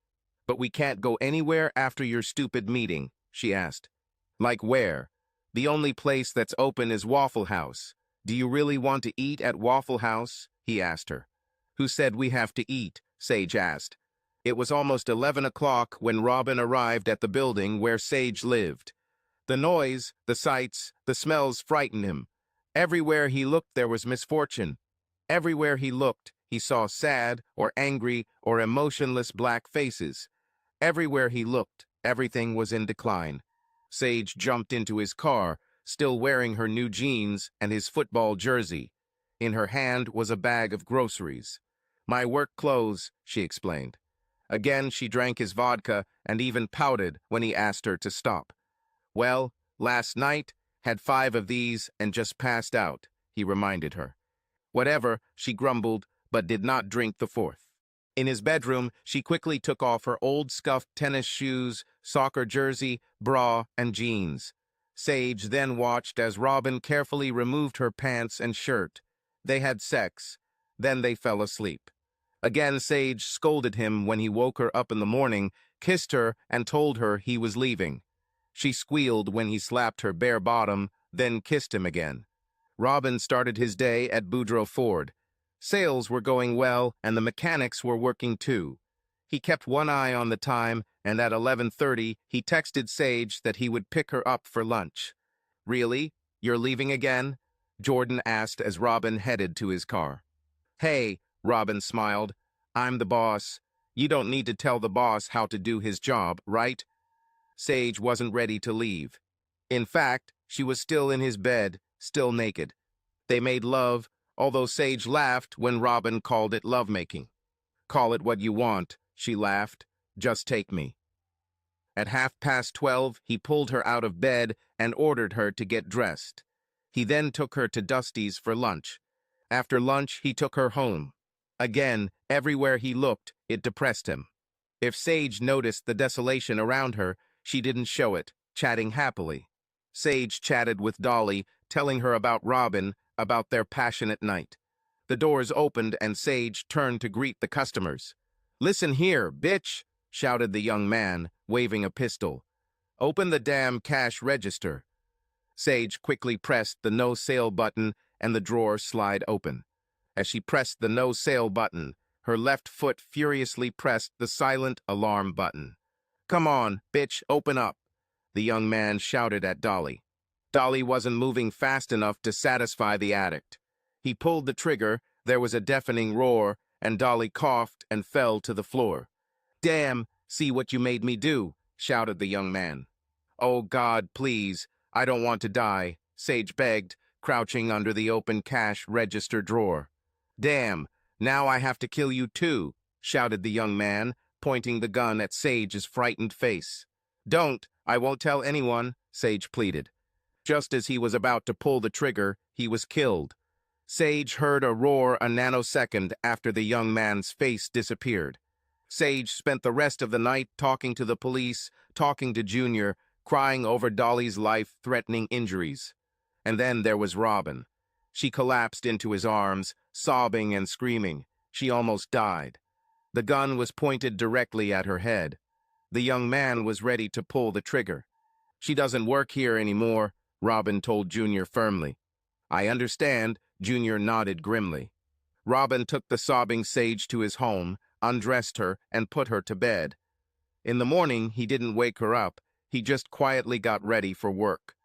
"But we can't go anywhere after your stupid meeting," she asked. "Like where?" "The only place that's open is Waffle House. Do you really want to eat at Waffle House?" he asked her. "Who said we have to eat?" Sage asked. It was almost 11 o'clock when Robin arrived at the building where Sage lived. The noise, the sights, the smells frightened him. Everywhere he looked there was misfortune. Everywhere he looked, he saw sad or angry or emotionless black faces. Everywhere he looked, everything was in decline. Sage jumped into his car, still wearing her new jeans and his football jersey. In her hand was a bag of groceries. "My work clothes," she explained. Again she drank his vodka and even pouted when he asked her to stop. "Well, last night, had 5 of these and just passed out," he reminded her. "Whatever," she grumbled, but did not drink the 4th. In his bedroom, she quickly took off her old scuffed tennis shoes, soccer jersey, bra, and jeans. Sage then watched as Robin carefully removed her pants and shirt. They had sex. Then they fell asleep. Again, Sage scolded him when he woke her up in the morning, kissed her, and told her he was leaving. She squealed when he slapped her bare bottom, then kissed him again. Robin started his day at Boudreaux Ford. Sales were going well, and the mechanics were working too. He kept one eye on the time, and at 11:30, he texted Sage that he would pick her up for lunch. "Really? You're leaving again?" Jordan asked as Robin headed to his car. "Hey," Robin smiled. "I'm the boss. You don't need to tell the boss how to do his job, right?" Sage wasn't ready to leave. In fact, she was still in his bed, still naked. They made love, although Sage laughed when Robin called it lovemaking. "Call it what you want," she laughed. "Just take me." At 12:30, he pulled her out of bed and ordered her to get dressed. He then took her to Dusty's for lunch. After lunch, he took her home. Again, everywhere he looked, it depressed him. If Sage noticed the desolation around her, she didn't show it, chatting happily. Sage chatted with Dolly, telling her about Robin, about their passionate night. The doors opened and Sage turned to greet the customers. "Listen here, bitch," shouted the young man, waving a pistol. "Open the damn cash register." Sage quickly pressed the no sale button and the drawer slid open. As she pressed the no sale button, her left foot furiously pressed the silent alarm button. "Come on, bitch, open up," the young man shouted at Dolly. Dolly wasn't moving fast enough to satisfy the addict. He pulled the trigger, there was a deafening roar, and Dolly coughed and fell to the floor. "Damn, see what you made me do," shouted the young man. "Oh God, please, I don't want to die," Sage begged, crouching under the open cash register drawer. "Damn, now I have to kill you too," shouted the young man, pointing the gun at Sage's frightened face. "Don't, I won't tell anyone," Sage pleaded. Just as he was about to pull the trigger, he was killed. Sage heard a roar a nanosecond after the young man's face disappeared. Sage spent the rest of the night talking to the police, talking to Junior, crying over Dolly's life-threatening injuries. And then there was Robin. She collapsed into his arms, sobbing and screaming. She almost died. The gun was pointed directly at her head. The young man was ready to pull the trigger. "She doesn't work here anymore," Robin told Junior firmly. "I understand," Junior nodded grimly. Robin took the sobbing Sage to his home, undressed her, and put her to bed. In the morning, he didn't wake her up. He just quietly got ready for work.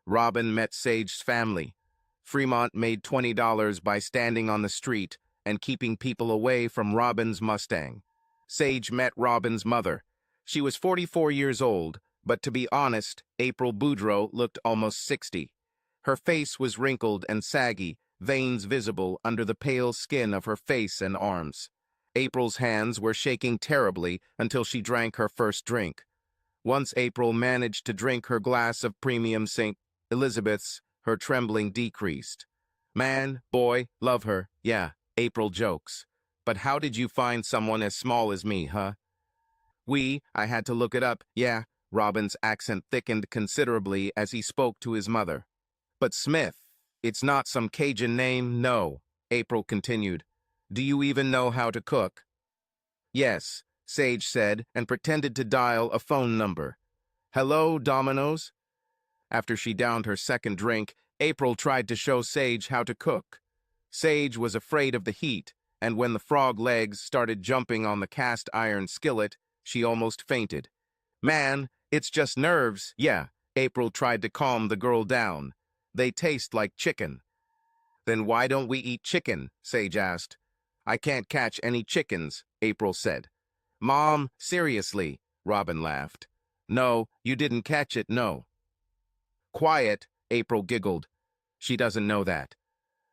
Robin met Sage's family. Fremont made $20 by standing on the street and keeping people away from Robin's Mustang. Sage met Robin's mother. She was 44 years old, but to be honest, April Boudreaux looked almost 60. Her face was wrinkled and saggy, veins visible under the pale skin of her face and arms. April's hands were shaking terribly until she drank her first drink. Once April managed to drink her glass of premium St. Elizabeth's, her trembling decreased. "Man, boy, love her, yeah," April jokes. "But how did you find someone as small as me, huh?" I had to look it up, yeah." Robin's accent thickened considerably as he spoke to his mother. "But Smith, it's not some Cajun name, no," April continued. "Do you even know how to cook?" "Yes," Sage said, and pretended to dial a phone number. "Hello, Domino's?" After she downed her second drink, April tried to show Sage how to cook. Sage was afraid of the heat, and when the frog legs started jumping on the cast iron skillet, she almost fainted. "Man, it's just nerves, yeah." April tried to calm the girl down. "They taste like chicken." "Then why don't we eat chicken?" Sage asked. "I can't catch any chickens," April said. "Mom, seriously," Robin laughed. "No, you didn't catch it, no." "Quiet," April giggled. "She doesn't know that."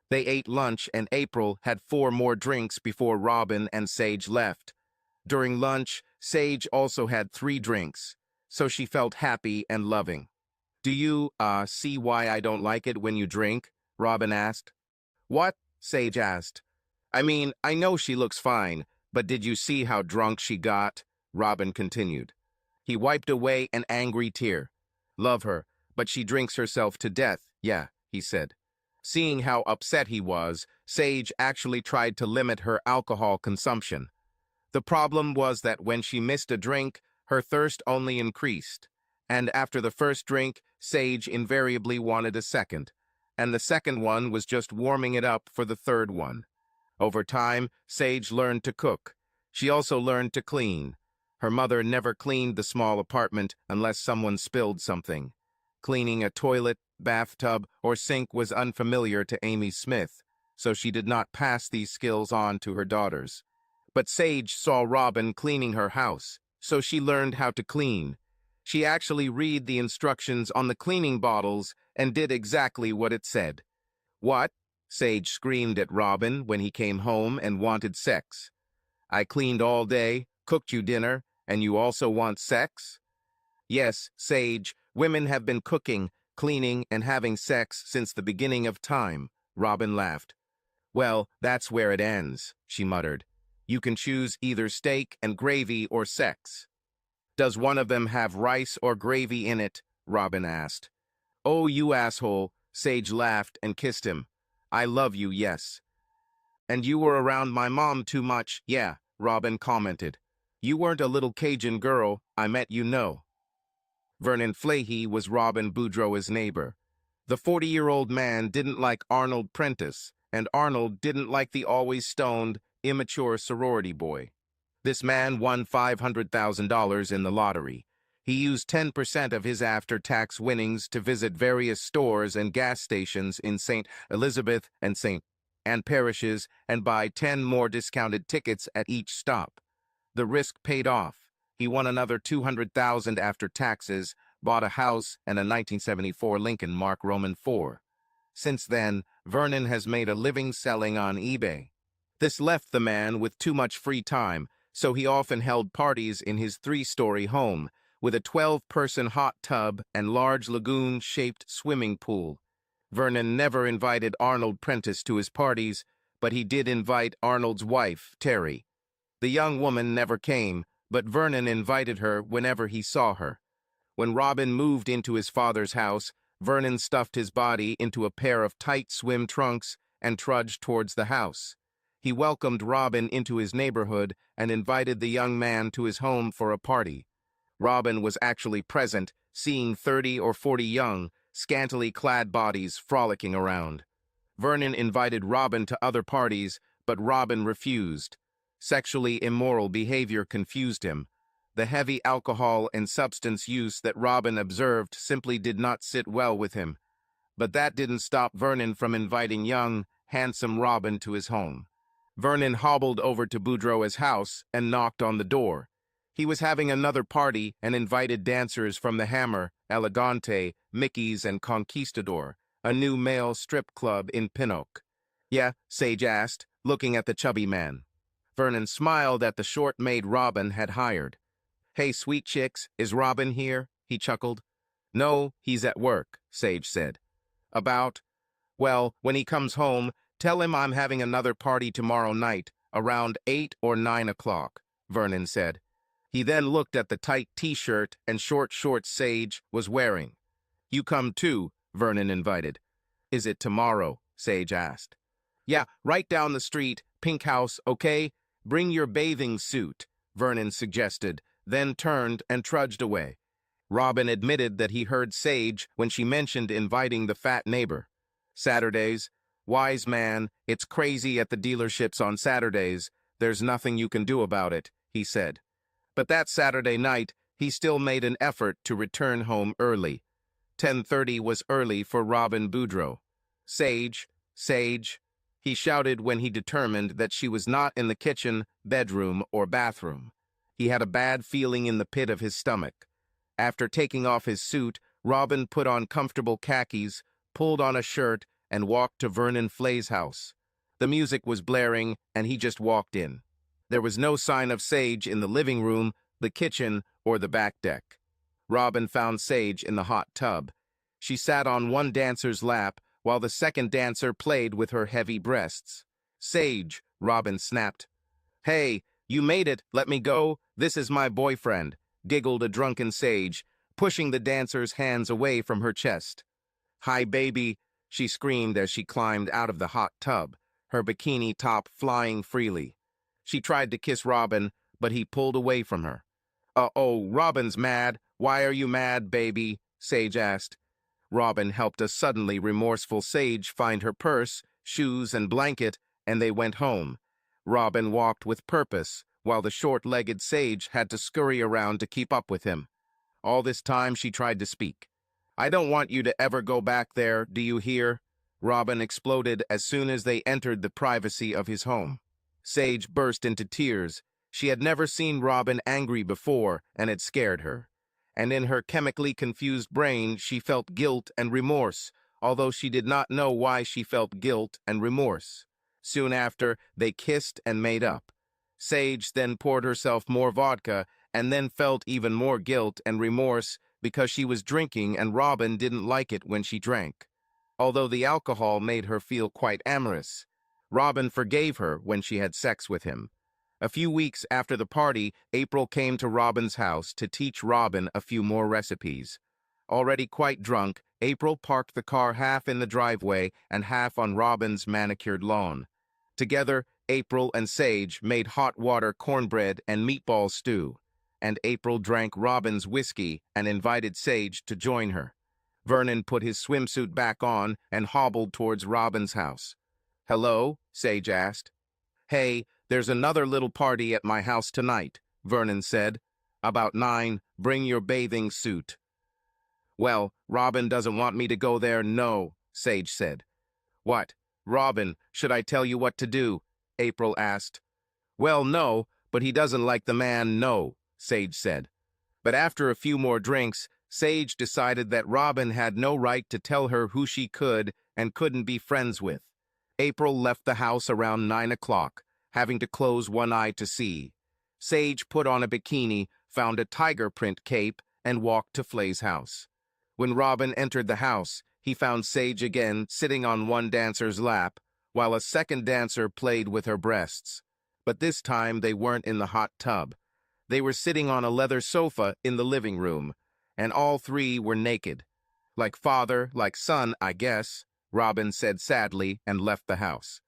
They ate lunch, and April had 4 more drinks before Robin and Sage left. During lunch, Sage also had 3 drinks, so she felt happy and loving. "Do you, see why I don't like it when you drink?" Robin asked. "What?" Sage asked. "I mean, I know she looks fine, but did you see how drunk she got?" Robin continued. He wiped away an angry tear. "Love her, but she drinks herself to death, yeah," he said. Seeing how upset he was, Sage actually tried to limit her alcohol consumption. The problem was that when she missed a drink, her thirst only increased. And after the first drink, Sage invariably wanted a second. And the second one was just warming it up for the third one. Over time, Sage learned to cook. She also learned to clean. Her mother never cleaned the small apartment unless someone spilled something. Cleaning a toilet, bathtub, or sink was unfamiliar to Amy Smith, so she did not pass these skills on to her daughters. But Sage saw Robin cleaning her house, so she learned how to clean. She actually read the instructions on the cleaning bottles and did exactly what it said. "What?" Sage screamed at Robin when he came home and wanted sex. "I cleaned all day, cooked you dinner, and you also want sex?" "Yes, Sage, women have been cooking, cleaning, and having sex since the beginning of time," Robin laughed. "Well, that's where it ends," she muttered. "You can choose either steak and gravy or sex." "Does one of them have rice or gravy in it?" Robin asked. "Oh, you asshole," Sage laughed and kissed him. "I love you, yes." "And you were around my mom too much, yeah," Robin commented. "You weren't a little Cajun girl, I met you know." Vernon Flehy was Robin Boudreaux's neighbor. The 40-year-old man didn't like Arnold Prentice, and Arnold didn't like the always stoned, immature sorority boy. This man won $500,000 in the lottery. He used 10% of his after-tax winnings to visit various stores and gas stations in St. Elizabeth and St. Anne parishes and buy 10 more discounted tickets at each stop. The risk paid off. He won another $200,000 after taxes, bought a house and a 1974 Lincoln Mark Roman 4. Since then, Vernon has made a living selling on eBay. This left the man with too much free time, so he often held parties in his 3-story home, with a 12-person hot tub and large lagoon-shaped swimming pool. Vernon never invited Arnold Prentice to his parties, but he did invite Arnold's wife, Terry. The young woman never came, but Vernon invited her whenever he saw her. When Robin moved into his father's house, Vernon stuffed his body into a pair of tight swim trunks and trudged towards the house. He welcomed Robin into his neighborhood and invited the young man to his home for a party. Robin was actually present, seeing 30 or 40 young, scantily clad bodies frolicking around. Vernon invited Robin to other parties, but Robin refused. Sexually immoral behavior confused him. The heavy alcohol and substance use that Robin observed simply did not sit well with him. But that didn't stop Vernon from inviting young, handsome Robin to his home. Vernon hobbled over to Boudreau's house and knocked on the door. He was having another party and invited dancers from the Hammer, Elegante, Mickey's, and Conquistador, a new male strip club in Pinocchio. Yeah, Sage asked, looking at the chubby man. Vernon smiled at the short maid Robin had hired. Hey, sweet chicks, is Robin here? He chuckled. No, he's at work, Sage said. About? Well, when he comes home, tell him I'm having another party tomorrow night, around 8 or 9 o'clock, Vernon said. He then looked at the tight t-shirt and short shorts Sage was wearing. You come too, Vernon invited. Is it tomorrow? Sage asked. Yeah, right down the street, pink house, okay? Bring your bathing suit, Vernon suggested, then turned and trudged away. Robin admitted that he heard Sage when she mentioned inviting the fat neighbor. Saturdays? Wise man, it's crazy at the dealerships on Saturdays. There's nothing you can do about it, he said. But that Saturday night, he still made an effort to return home early. 10:30 was early for Robin Boudreau. Sage, Sage, he shouted when he determined that she was not in the kitchen, bedroom, or bathroom. He had a bad feeling in the pit of his stomach. After taking off his suit, Robin put on comfortable khakis, pulled on a shirt, and walked to Vernon Flay's house. The music was blaring, and he just walked in. There was no sign of Sage in the living room, the kitchen, or the back deck. Robin found Sage in the hot tub. She sat on one dancer's lap, while the second dancer played with her heavy breasts. Sage, Robin snapped. Hey, you made it, let me go, this is my boyfriend, giggled a drunken Sage, pushing the dancer's hands away from her chest. Hi, baby, she screamed as she climbed out of the hot tub, her bikini top flying freely. She tried to kiss Robin, but he pulled away from her. Uh-oh, Robin's mad. Why are you mad, baby? Sage asked. Robin helped a suddenly remorseful Sage find her purse, shoes, and blanket, and they went home. Robin walked with purpose, while the short-legged Sage had to scurry around to keep up with him. All this time she tried to speak. I don't want you to ever go back there, do you hear? Robin exploded as soon as they entered the privacy of his home. Sage burst into tears. She had never seen Robin angry before, and it scared her. And in her chemically confused brain, she felt guilt and remorse, although she did not know why she felt guilt and remorse. Soon after, they kissed and made up. Sage then poured herself more vodka, and then felt even more guilt and remorse because she was drinking and Robin didn't like it when she drank. Although the alcohol made her feel quite amorous, Robin forgave her when she had sex with him. A few weeks after the party, April came to Robin's house to teach Robin a few more recipes. Already quite drunk, April parked the car half in the driveway and half on Robin's manicured lawn. Together, April and Sage made hot water cornbread and meatball stew, and April drank Robin's whiskey and invited Sage to join her. Vernon put his swimsuit back on and hobbled towards Robin's house. "Hello?" Sage asked. "Hey, there's another little party at my house tonight," Vernon said. "About 9, bring your bathing suit." "Well, Robin doesn't want me to go there, no," Sage said. "What? Robin, should I tell you what to do?" April asked. "Well, no, but he doesn't like the man, no," Sage said. But after a few more drinks, Sage decided that Robin had no right to tell her who she could and couldn't be friends with. April left the house around 9 o'clock, having to close one eye to see. Sage put on a bikini, found a tiger print cape, and walked to Flay's house. When Robin entered the house, he found Sage again sitting on one dancer's lap, while a second dancer played with her breasts. But this time they weren't in the hot tub. They were sitting on a leather sofa in the living room, and all three were naked. "Like father, like son, I guess," Robin said sadly and left the house.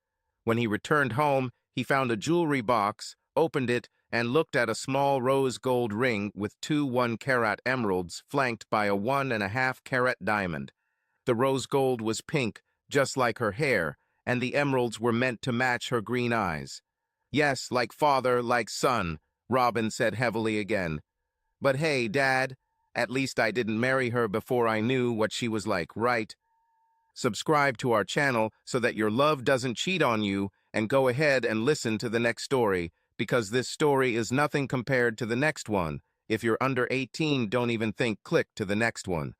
When he returned home, he found a jewelry box, opened it, and looked at a small rose gold ring with 2 1-carat emeralds flanked by a 1.5-carat diamond. The rose gold was pink, just like her hair, and the emeralds were meant to match her green eyes. "Yes, like father, like son," Robin said heavily again. "But hey, Dad, at least I didn't marry her before I knew what she was like, right?" Subscribe to our channel so that your love doesn't cheat on you, and go ahead and listen to the next story, because this story is nothing compared to the next one. If you're under 18, don't even click to the next one.